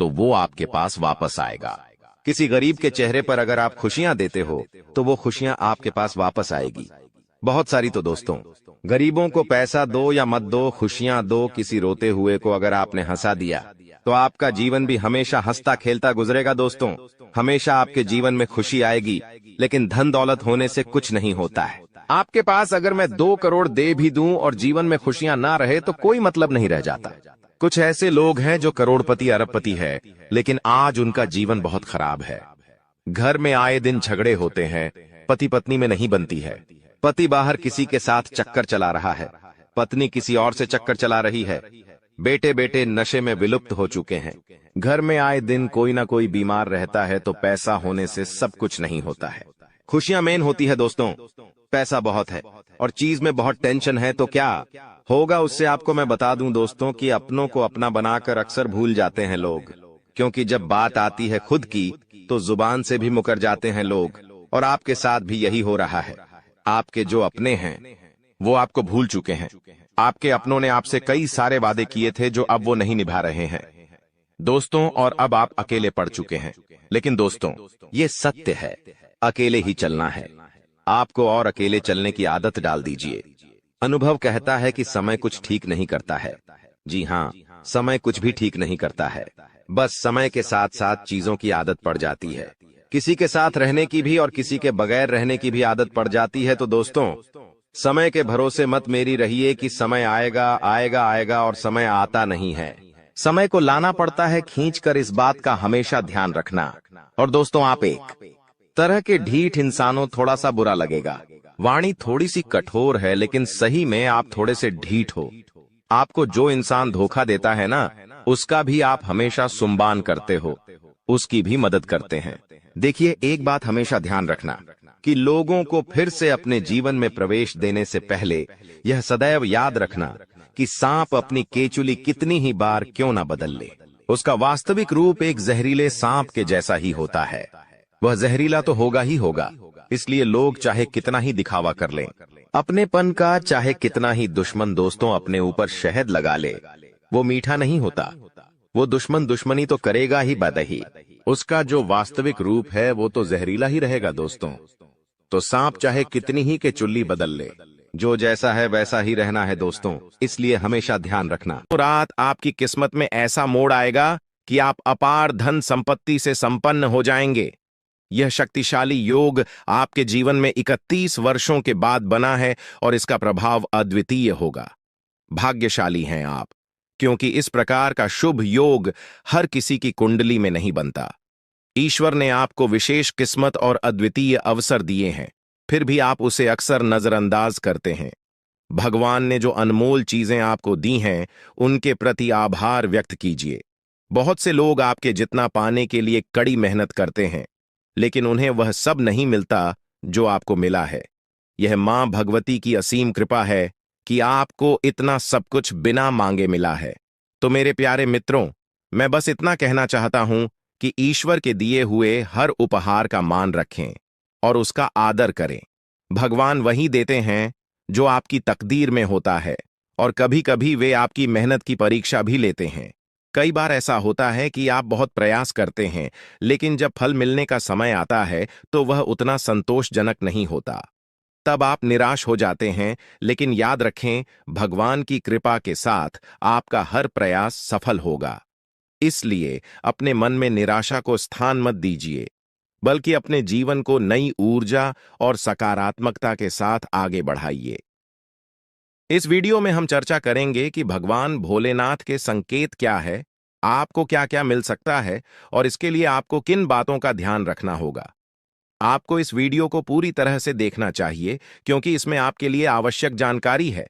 तो वो आपके पास वापस आएगा। किसी गरीब के चेहरे पर अगर आप खुशियां देते हो तो वो खुशियां आपके पास वापस आएगी। बहुत सारी। तो दोस्तों, गरीबों को पैसा दो या मत दो, खुशियां दो। किसी रोते हुए को अगर आपने हंसा दिया तो आपका जीवन भी हमेशा हंसता खेलता गुजरेगा। दोस्तों, हमेशा आपके जीवन में खुशी आएगी, लेकिन धन दौलत होने से कुछ नहीं होता है। आपके पास अगर मैं 2 करोड़ दे भी दूं और जीवन में खुशियां ना रहे तो कोई मतलब नहीं रह जाता। कुछ ऐसे लोग हैं जो करोड़पति अरबपति है, लेकिन आज उनका जीवन बहुत खराब है। घर में आए दिन झगड़े होते हैं, पति पत्नी में नहीं बनती है, पति बाहर किसी के साथ चक्कर चला रहा है, पत्नी किसी और से चक्कर चला रही है, बेटे बेटे नशे में विलुप्त हो चुके हैं, घर में आए दिन कोई ना कोई बीमार रहता है, तो पैसा होने से सब कुछ नहीं होता है। खुशियां मेन होती है दोस्तों, पैसा बहुत है और चीज में बहुत टेंशन है, तो क्या होगा उससे आपको मैं बता दूं दोस्तों कि अपनों को अपना बनाकर अक्सर भूल जाते हैं लोग, क्योंकि जब बात आती है खुद की तो जुबान से भी मुकर जाते हैं लोग। और आपके साथ भी यही हो रहा है। आपके जो अपने हैं वो आपको भूल चुके हैं। आपके अपनों ने आपसे कई सारे वादे किए थे जो अब वो नहीं निभा रहे हैं दोस्तों, और अब आप अकेले पड़ चुके हैं। लेकिन दोस्तों, ये सत्य है, अकेले ही चलना है आपको, और अकेले चलने की आदत डाल दीजिए। अनुभव कहता है कि समय कुछ ठीक नहीं करता है। जी हाँ, समय कुछ भी ठीक नहीं करता है, बस समय के साथ साथ चीजों की आदत पड़ जाती है। किसी के साथ रहने की भी और किसी के बगैर रहने की भी आदत पड़ जाती है। तो दोस्तों, समय के भरोसे मत मेरी रहिए कि समय आएगा आएगा आएगा और समय आता नहीं है। समय को लाना पड़ता है खींचकर, इस बात का हमेशा ध्यान रखना। और दोस्तों, आप एक तरह के ढीठ इंसानों, थोड़ा सा बुरा लगेगा, वाणी थोड़ी सी कठोर है, लेकिन सही में आप थोड़े से ढीठ हो। आपको जो इंसान धोखा देता है ना, उसका भी आप हमेशा सुम्बान करते हो, उसकी भी मदद करते हैं। देखिए, एक बात हमेशा ध्यान रखना कि लोगों को फिर से अपने जीवन में प्रवेश देने से पहले यह सदैव याद रखना कि सांप अपनी केचुली कितनी ही बार क्यों ना बदल ले, उसका वास्तविक रूप एक जहरीले सांप के जैसा ही होता है। वह जहरीला तो होगा ही होगा, इसलिए लोग चाहे कितना ही दिखावा कर लें अपनेपन का, चाहे कितना ही दुश्मन दोस्तों अपने ऊपर शहद लगा ले, वो मीठा नहीं होता। वो दुश्मन दुश्मनी तो करेगा ही बदही, उसका जो वास्तविक रूप है वो तो जहरीला ही रहेगा दोस्तों। तो सांप चाहे कितनी ही के चुल्ली बदल ले, जो जैसा है वैसा ही रहना है दोस्तों, इसलिए हमेशा ध्यान रखना। रात आपकी किस्मत में ऐसा मोड़ आएगा कि आप अपार धन संपत्ति से संपन्न हो जाएंगे। यह शक्तिशाली योग आपके जीवन में 31 वर्षों के बाद बना है और इसका प्रभाव अद्वितीय होगा। भाग्यशाली हैं आप, क्योंकि इस प्रकार का शुभ योग हर किसी की कुंडली में नहीं बनता। ईश्वर ने आपको विशेष किस्मत और अद्वितीय अवसर दिए हैं, फिर भी आप उसे अक्सर नजरअंदाज करते हैं। भगवान ने जो अनमोल चीजें आपको दी हैं, उनके प्रति आभार व्यक्त कीजिए। बहुत से लोग आपके जितना पाने के लिए कड़ी मेहनत करते हैं, लेकिन उन्हें वह सब नहीं मिलता जो आपको मिला है। यह मां भगवती की असीम कृपा है कि आपको इतना सब कुछ बिना मांगे मिला है। तो मेरे प्यारे मित्रों, मैं बस इतना कहना चाहता हूं कि ईश्वर के दिए हुए हर उपहार का मान रखें और उसका आदर करें। भगवान वही देते हैं जो आपकी तकदीर में होता है, और कभी कभी वे आपकी मेहनत की परीक्षा भी लेते हैं। कई बार ऐसा होता है कि आप बहुत प्रयास करते हैं, लेकिन जब फल मिलने का समय आता है तो वह उतना संतोषजनक नहीं होता। तब आप निराश हो जाते हैं, लेकिन याद रखें, भगवान की कृपा के साथ आपका हर प्रयास सफल होगा। इसलिए अपने मन में निराशा को स्थान मत दीजिए, बल्कि अपने जीवन को नई ऊर्जा और सकारात्मकता के साथ आगे बढ़ाइए। इस वीडियो में हम चर्चा करेंगे कि भगवान भोलेनाथ के संकेत क्या है, आपको क्या क्या मिल सकता है, और इसके लिए आपको किन बातों का ध्यान रखना होगा। आपको इस वीडियो को पूरी तरह से देखना चाहिए, क्योंकि इसमें आपके लिए आवश्यक जानकारी है।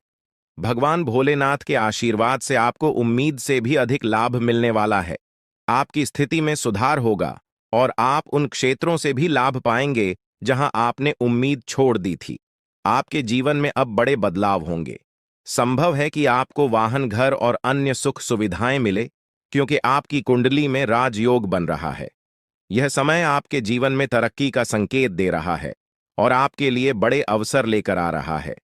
भगवान भोलेनाथ के आशीर्वाद से आपको उम्मीद से भी अधिक लाभ मिलने वाला है। आपकी स्थिति में सुधार होगा और आप उन क्षेत्रों से भी लाभ पाएंगे जहां आपने उम्मीद छोड़ दी थी। आपके जीवन में अब बड़े बदलाव होंगे। संभव है कि आपको वाहन, घर और अन्य सुख सुविधाएं मिले, क्योंकि आपकी कुंडली में राजयोग बन रहा है। यह समय आपके जीवन में तरक्की का संकेत दे रहा है और आपके लिए बड़े अवसर लेकर आ रहा है।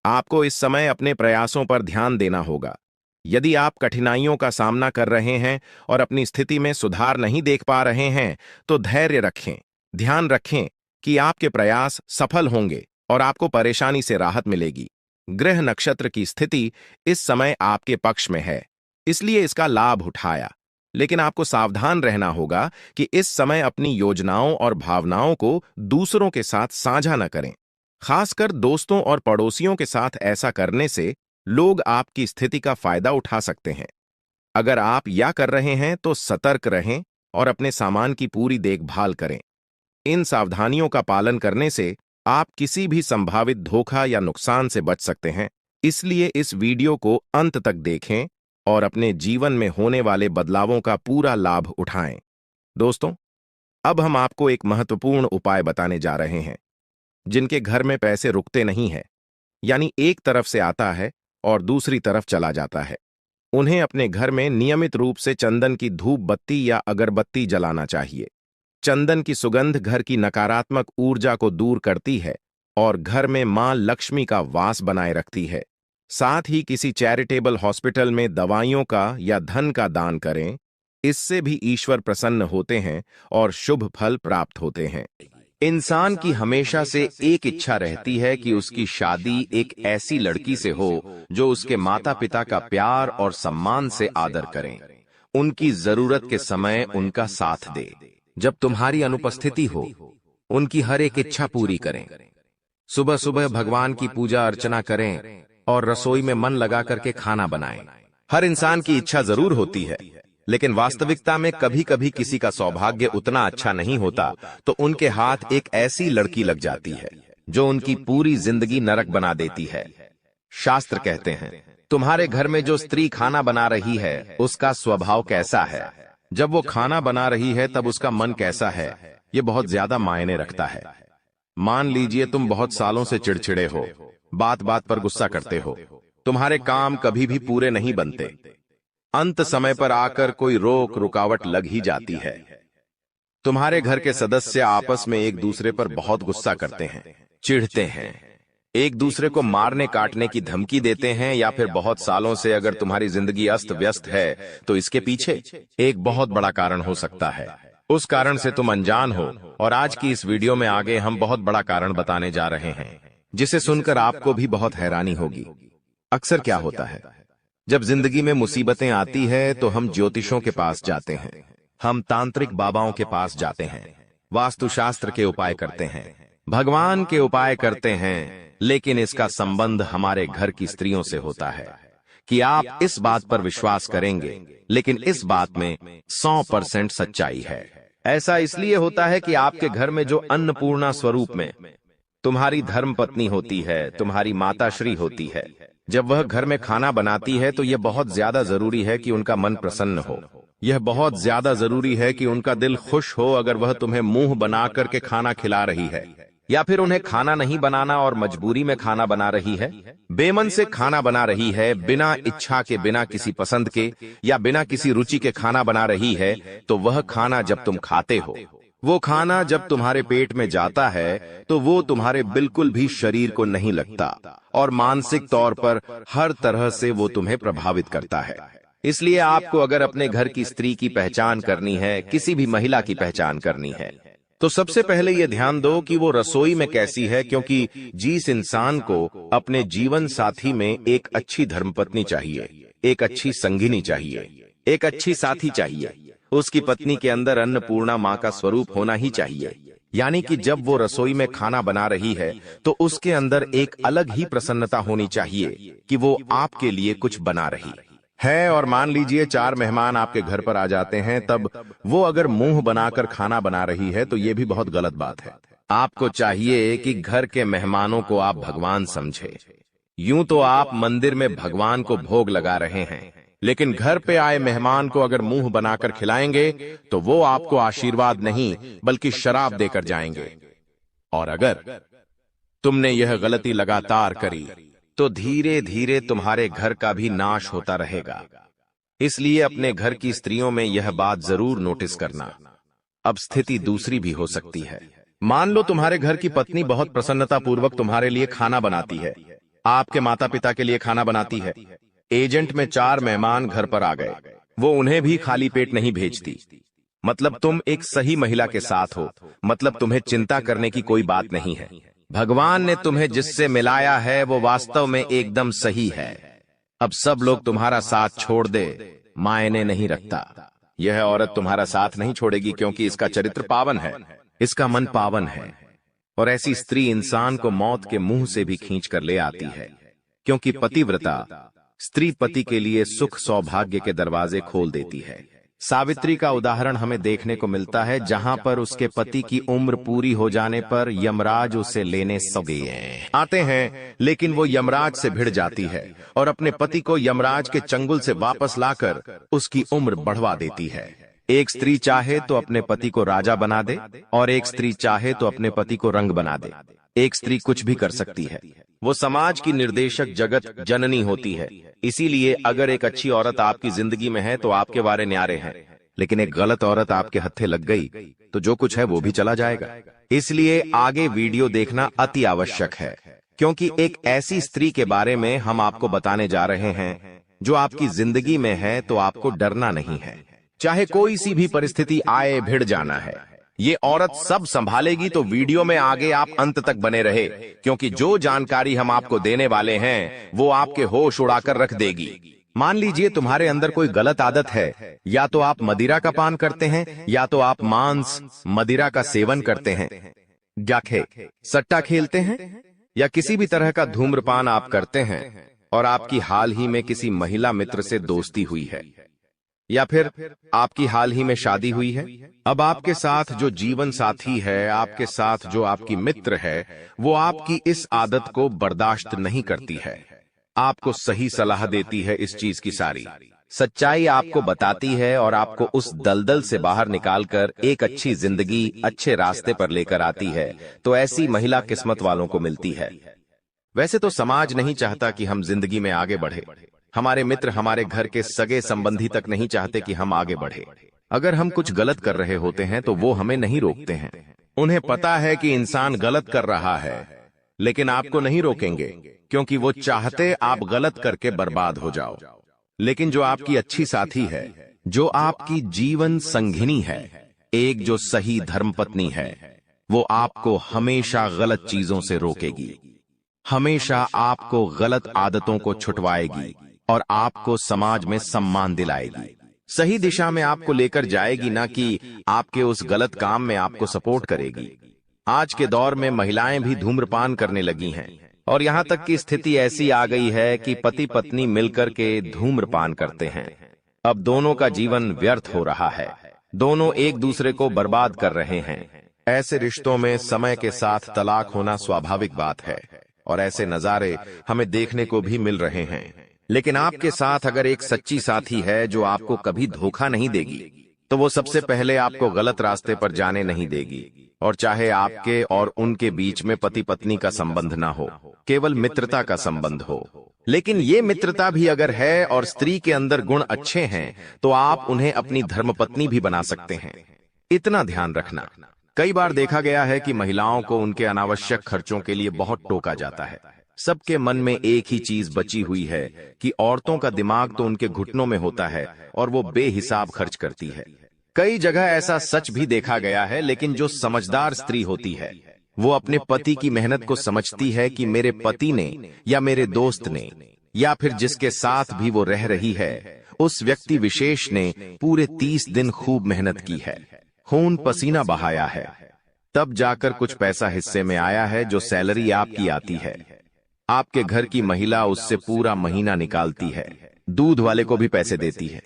आपको इस समय अपने प्रयासों पर ध्यान देना होगा। यदि आप कठिनाइयों का सामना कर रहे हैं और अपनी स्थिति में सुधार नहीं देख पा रहे हैं, तो धैर्य रखें। ध्यान रखें कि आपके प्रयास सफल होंगे और आपको परेशानी से राहत मिलेगी। ग्रह नक्षत्र की स्थिति इस समय आपके पक्ष में है, इसलिए इसका लाभ उठाया। लेकिन आपको सावधान रहना होगा कि इस समय अपनी योजनाओं और भावनाओं को दूसरों के साथ साझा न करें। खासकर दोस्तों और पड़ोसियों के साथ ऐसा करने से लोग आपकी स्थिति का फायदा उठा सकते हैं। अगर आप या कर रहे हैं तो सतर्क रहें और अपने सामान की पूरी देखभाल करें। इन सावधानियों का पालन करने से आप किसी भी संभावित धोखा या नुकसान से बच सकते हैं। इसलिए इस वीडियो को अंत तक देखें और अपने जीवन में होने वाले बदलावों का पूरा लाभ उठाएं। दोस्तों, अब हम आपको एक महत्वपूर्ण उपाय बताने जा रहे हैं। जिनके घर में पैसे रुकते नहीं है, यानी एक तरफ से आता है और दूसरी तरफ चला जाता है, उन्हें अपने घर में नियमित रूप से चंदन की धूप बत्ती या अगरबत्ती जलाना चाहिए। चंदन की सुगंध घर की नकारात्मक ऊर्जा को दूर करती है और घर में मां लक्ष्मी का वास बनाए रखती है। साथ ही किसी चैरिटेबल हॉस्पिटल में दवाइयों का या धन का दान करें। इससे भी ईश्वर प्रसन्न होते हैं और शुभ फल प्राप्त होते हैं। इंसान की हमेशा से एक इच्छा रहती है कि उसकी शादी एक ऐसी लड़की से हो जो उसके माता पिता का प्यार और सम्मान से आदर करें, उनकी जरूरत के समय उनका साथ दे। जब तुम्हारी अनुपस्थिति हो, उनकी हर एक इच्छा पूरी करें। सुबह सुबह भगवान की पूजा अर्चना करें और रसोई में मन लगा करके खाना बनाएं। हर इंसान की इच्छा जरूर होती है, लेकिन वास्तविकता में कभी कभी किसी का सौभाग्य उतना अच्छा नहीं होता, तो उनके हाथ एक ऐसी लड़की लग जाती है जो उनकी पूरी जिंदगी नरक बना देती है। शास्त्र कहते हैं, तुम्हारे घर में जो स्त्री खाना बना रही है उसका स्वभाव कैसा है, जब वो खाना बना रही है तब उसका मन कैसा है, ये बहुत ज्यादा मायने रखता है। मान लीजिए तुम बहुत सालों से चिड़चिड़े हो, बात बात पर गुस्सा करते हो, तुम्हारे काम कभी भी पूरे नहीं बनते, अंत समय पर आकर कोई रोक रुकावट लग ही जाती है। तुम्हारे घर के सदस्य आपस में एक दूसरे पर बहुत गुस्सा करते हैं, चिढ़ते हैं, एक दूसरे को मारने काटने की धमकी देते हैं, या फिर बहुत सालों से अगर तुम्हारी जिंदगी अस्त व्यस्त है तो इसके पीछे एक बहुत बड़ा कारण हो सकता है। उस कारण से तुम अनजान हो, और आज की इस वीडियो में आगे हम बहुत बड़ा कारण बताने जा रहे हैं, जिसे सुनकर आपको भी बहुत हैरानी होगी। अक्सर क्या होता है, जब जिंदगी में मुसीबतें आती है तो हम ज्योतिषों के पास जाते हैं, हम तांत्रिक बाबाओं के पास जाते हैं, वास्तुशास्त्र के उपाय करते हैं, भगवान के उपाय करते हैं, लेकिन इसका संबंध हमारे घर की स्त्रियों से होता है कि आप इस बात पर विश्वास करेंगे, लेकिन इस बात में 100% सच्चाई है। ऐसा इसलिए होता है कि आपके घर में जो अन्नपूर्णा स्वरूप में तुम्हारी धर्मपत्नी होती है, तुम्हारी माताश्री होती है, जब वह घर में खाना बनाती है तो यह बहुत ज्यादा जरूरी है कि उनका मन प्रसन्न हो। यह बहुत ज्यादा जरूरी है कि उनका दिल खुश हो अगर वह तुम्हें मुंह बना करके खाना खिला रही है, या फिर उन्हें खाना नहीं बनाना और मजबूरी में खाना बना रही है, बेमन से खाना बना रही है, बिना इच्छा के, बिना किसी पसंद के या बिना किसी रुचि के खाना बना रही है, तो वह खाना जब तुम खाते हो, वो खाना जब तुम्हारे पेट में जाता है तो वो तुम्हारे बिल्कुल भी शरीर को नहीं लगता और मानसिक तौर पर हर तरह से वो तुम्हें प्रभावित करता है। इसलिए आपको अगर अपने घर की स्त्री की पहचान करनी है, किसी भी महिला की पहचान करनी है, तो सबसे पहले ये ध्यान दो कि वो रसोई में कैसी है, क्योंकि जिस इंसान को अपने जीवन साथी में एक अच्छी धर्मपत्नी चाहिए, एक अच्छी संगिनी चाहिए, एक अच्छी साथी चाहिए, उसकी पत्नी के अंदर अन्नपूर्णा मां का स्वरूप होना ही चाहिए। यानी कि जब वो रसोई में खाना बना रही है तो उसके अंदर एक अलग ही प्रसन्नता होनी चाहिए कि वो आपके लिए कुछ बना रही है। और मान लीजिए 4 मेहमान आपके घर पर आ जाते हैं, तब वो अगर मुंह बनाकर खाना बना रही है तो ये भी बहुत गलत बात है। आपको चाहिए कि घर के मेहमानों को आप भगवान समझे। यूं तो आप मंदिर में भगवान को भोग लगा रहे हैं, लेकिन घर पे आए मेहमान को अगर मुंह बनाकर खिलाएंगे तो वो आपको आशीर्वाद नहीं बल्कि शराब देकर जाएंगे। और अगर तुमने यह गलती लगातार करी तो धीरे धीरे तुम्हारे घर का भी नाश होता रहेगा। इसलिए अपने घर की स्त्रियों में यह बात जरूर नोटिस करना। अब स्थिति दूसरी भी हो सकती है। मान लो तुम्हारे घर की पत्नी बहुत प्रसन्नता पूर्वक तुम्हारे लिए खाना बनाती है, आपके माता पिता के लिए खाना बनाती है। एजेंट में 4 मेहमान घर पर आ गए, वो उन्हें भी खाली पेट नहीं भेजती। मतलब तुम एक सही महिला के साथ हो, मतलब तुम्हें चिंता करने की कोई बात नहीं है। भगवान ने तुम्हें जिससे मिलाया है वो वास्तव में एकदम सही है। अब सब लोग तुम्हारा साथ छोड़ दे, मायने नहीं रखता। यह औरत तुम्हारा साथ नहीं छोड़ेगी, क्योंकि इसका चरित्र पावन है, इसका मन पावन है। और ऐसी स्त्री इंसान को मौत के मुंह से भी खींच कर ले आती है, क्योंकि पतिव्रता स्त्री पति के लिए सुख सौभाग्य के दरवाजे खोल देती है। सावित्री का उदाहरण हमें देखने को मिलता है, जहां पर उसके पति की उम्र पूरी हो जाने पर यमराज उसे लेने सवेरे आते हैं, लेकिन वो यमराज से भिड़ जाती है और अपने पति को यमराज के चंगुल से वापस लाकर उसकी उम्र बढ़वा देती है। एक स्त्री चाहे तो अपने पति को राजा बना दे और एक स्त्री चाहे तो अपने पति को रंग बना दे। एक स्त्री कुछ भी कर सकती है, वो समाज की निर्देशक जगत जननी होती है। इसीलिए अगर एक अच्छी औरत आपकी जिंदगी में है तो आपके वारे न्यारे हैं, लेकिन एक गलत औरत आपके हत्थे लग गई तो जो कुछ है वो भी चला जाएगा। इसलिए आगे वीडियो देखना अति आवश्यक है, क्योंकि एक ऐसी स्त्री के बारे में हम आपको बताने जा रहे हैं जो आपकी जिंदगी में है तो आपको डरना नहीं है। चाहे कोई सी भी परिस्थिति आए, भिड़ जाना है। ये औरत सब संभालेगी, तो वीडियो में आगे आप अंत तक बने रहे, क्योंकि जो जानकारी हम आपको देने वाले हैं वो आपके होश उड़ाकर रख देगी। मान लीजिए तुम्हारे अंदर कोई गलत आदत है, या तो आप मदिरा का पान करते हैं, या तो आप मांस मदिरा का सेवन करते हैं, जाखे सट्टा खेलते हैं, या किसी भी तरह का धूम्रपान आप करते हैं और आपकी हाल ही में किसी महिला मित्र से दोस्ती हुई है, या फिर आपकी हाल ही में शादी हुई है। अब आपके साथ जो जीवन साथी है, आपके साथ जो आपकी मित्र है, वो आपकी इस आदत को बर्दाश्त नहीं करती है, आपको सही सलाह देती है, इस चीज की सारी सच्चाई आपको बताती है और आपको उस दलदल से बाहर निकालकर एक अच्छी जिंदगी, अच्छे रास्ते पर लेकर आती है। तो ऐसी महिला किस्मत वालों को मिलती है। वैसे तो समाज नहीं चाहता कि हम जिंदगी में आगे बढ़े, हमारे मित्र, हमारे घर के सगे संबंधी तक नहीं चाहते कि हम आगे बढ़े। अगर हम कुछ गलत कर रहे होते हैं तो वो हमें नहीं रोकते हैं। उन्हें पता है कि इंसान गलत कर रहा है, लेकिन आपको नहीं रोकेंगे, क्योंकि वो चाहते आप गलत करके बर्बाद हो जाओ। लेकिन जो आपकी अच्छी साथी है, जो आपकी जीवन संगिनी है, एक जो सही धर्मपत्नी है, वो आपको हमेशा गलत चीजों से रोकेगी, हमेशा आपको गलत आदतों को छुटवाएगी और आपको समाज में सम्मान दिलाएगी, सही दिशा में आपको लेकर जाएगी, ना कि आपके उस गलत काम में आपको सपोर्ट करेगी। आज के दौर में महिलाएं भी धूम्रपान करने लगी हैं और यहाँ तक की स्थिति ऐसी आ गई है कि पति पत्नी मिलकर के धूम्रपान करते हैं। अब दोनों का जीवन व्यर्थ हो रहा है, दोनों एक दूसरे को बर्बाद कर रहे हैं। ऐसे रिश्तों में समय के साथ तलाक होना स्वाभाविक बात है और ऐसे नजारे हमें देखने को भी मिल रहे हैं। लेकिन आपके साथ अगर एक सच्ची साथी है जो आपको कभी धोखा नहीं देगी, तो वो सबसे पहले आपको गलत रास्ते पर जाने नहीं देगी। और चाहे आपके और उनके बीच में पति पत्नी का संबंध ना हो, केवल मित्रता का संबंध हो, लेकिन ये मित्रता भी अगर है और स्त्री के अंदर गुण अच्छे हैं, तो आप उन्हें अपनी धर्मपत्नी भी बना सकते हैं। इतना ध्यान रखना, कई बार देखा गया है कि महिलाओं को उनके अनावश्यक खर्चों के लिए बहुत टोका जाता है। सबके मन में एक ही चीज बची हुई है कि औरतों का दिमाग तो उनके घुटनों में होता है और वो बेहिसाब खर्च करती है। कई जगह ऐसा सच भी देखा गया है, लेकिन जो समझदार स्त्री होती है, वो अपने पति की मेहनत को समझती है कि मेरे पति ने या मेरे दोस्त ने या फिर जिसके साथ भी वो रह रही है, उस व्यक्ति विशेष ने पूरे 30 दिन खूब मेहनत की है, खून पसीना बहाया है, तब जाकर कुछ पैसा हिस्से में आया है। जो सैलरी आपकी आती है, आपके घर की महिला उससे पूरा महीना निकालती है, दूध वाले को भी पैसे देती है,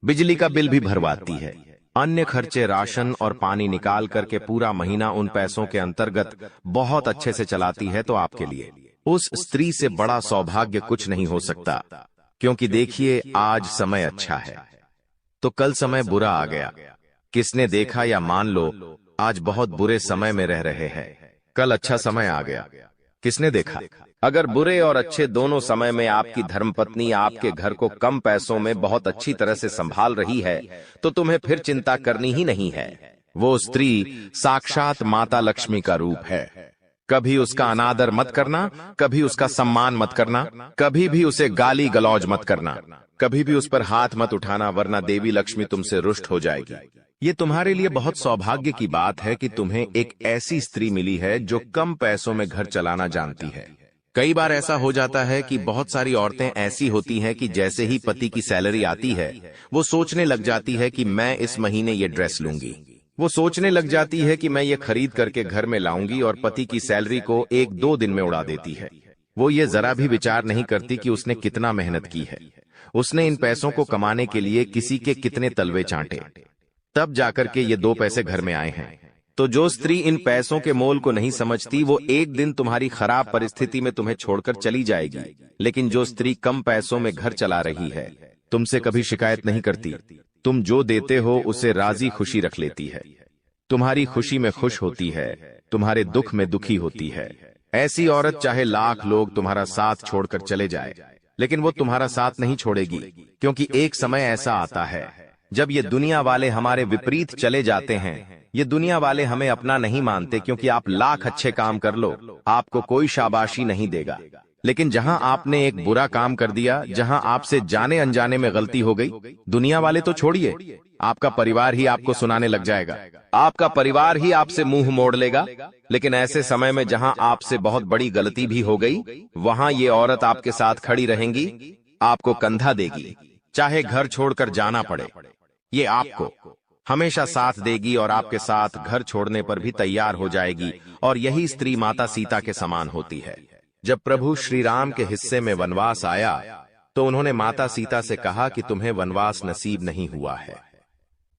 बिजली का बिल भी भरवाती है, अन्य खर्चे, राशन और पानी निकाल करके पूरा महीना उन पैसों के अंतर्गत बहुत अच्छे से चलाती है। तो आपके लिए उस स्त्री से बड़ा सौभाग्य कुछ नहीं हो सकता, क्योंकि देखिए, आज समय अच्छा है तो कल समय बुरा आ गया। किसने देखा, या मान लो आज बहुत बुरे समय में रह रहे हैं, कल अच्छा समय आ गया, किसने देखा। अगर बुरे और अच्छे दोनों समय में आपकी धर्मपत्नी आपके घर को कम पैसों में बहुत अच्छी तरह से संभाल रही है, तो तुम्हें फिर चिंता करनी ही नहीं है। वो स्त्री साक्षात माता लक्ष्मी का रूप है। कभी उसका अनादर मत करना, कभी उसका सम्मान मत करना, कभी भी उसे गाली गलौज मत करना, कभी भी उस पर हाथ मत उठाना, वरना देवी लक्ष्मी तुमसे रुष्ट हो जाएगी। ये तुम्हारे लिए बहुत सौभाग्य की बात है कि तुम्हें एक ऐसी स्त्री मिली है जो कम पैसों में घर चलाना जानती है। कई बार ऐसा हो जाता है कि बहुत सारी औरतें ऐसी होती हैं कि जैसे ही पति की सैलरी आती है, वो सोचने लग जाती है कि मैं इस महीने ये ड्रेस लूंगी, वो सोचने लग जाती है कि मैं ये खरीद करके घर में लाऊंगी, और पति की सैलरी को 1-2 दिन में उड़ा देती है। वो ये जरा भी विचार नहीं करती कि उसने कितना मेहनत की है। उसने इन पैसों को कमाने के लिए किसी के कितने तलवे चाटे, तब जाकर के ये 2 पैसे घर में आए हैं। तो जो स्त्री इन पैसों के मोल को नहीं समझती वो एक दिन तुम्हारी खराब परिस्थिति में तुम्हें छोड़कर चली जाएगी। लेकिन जो स्त्री कम पैसों में घर चला रही है, तुमसे कभी शिकायत नहीं करती, तुम जो देते हो उसे राजी खुशी रख लेती है, तुम्हारी खुशी में खुश होती है, तुम्हारे दुख में दुखी होती है, ऐसी औरत चाहे लाख लोग तुम्हारा साथ छोड़कर चले जाए, लेकिन वो तुम्हारा साथ नहीं छोड़ेगी। क्योंकि एक समय ऐसा आता है जब ये दुनिया वाले हमारे विपरीत चले जाते हैं। ये दुनिया वाले हमें अपना नहीं मानते, क्योंकि आप लाख अच्छे काम कर लो, आपको कोई शाबाशी नहीं देगा। लेकिन जहां आपने एक बुरा काम कर दिया, जहां आपसे जाने अनजाने में गलती हो गई, दुनिया वाले तो छोड़िए, आपका परिवार ही आपको सुनाने लग जाएगा, आपका परिवार ही आपसे मुंह मोड़ लेगा। लेकिन ऐसे समय में जहां आपसे बहुत बड़ी गलती भी हो गई, वहां ये औरत आपके साथ खड़ी रहेंगी, आपको कंधा देगी, चाहे घर छोड़कर जाना पड़े, ये आपको हमेशा साथ देगी और आपके साथ घर छोड़ने पर भी तैयार हो जाएगी। और यही स्त्री माता सीता के समान होती है। जब प्रभु श्री राम के हिस्से में वनवास आया तो उन्होंने माता सीता से कहा कि तुम्हें वनवास नसीब नहीं हुआ है,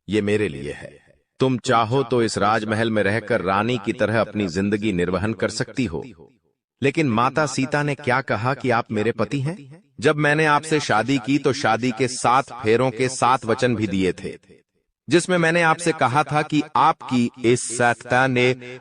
ये मेरे लिए है। तुम चाहो तो इस राजमहल में रहकर रानी की तरह अपनी जिंदगी निर्वहन कर सकती हो। लेकिन माता सीता ने क्या कहा कि आप मेरे पति हैं? जब मैंने आपसे शादी की तो शादी के 7 फेरों के 7 वचन भी दिए थे, जिसमें मैंने आपसे कहा था कि आपकी इस सत्ता ने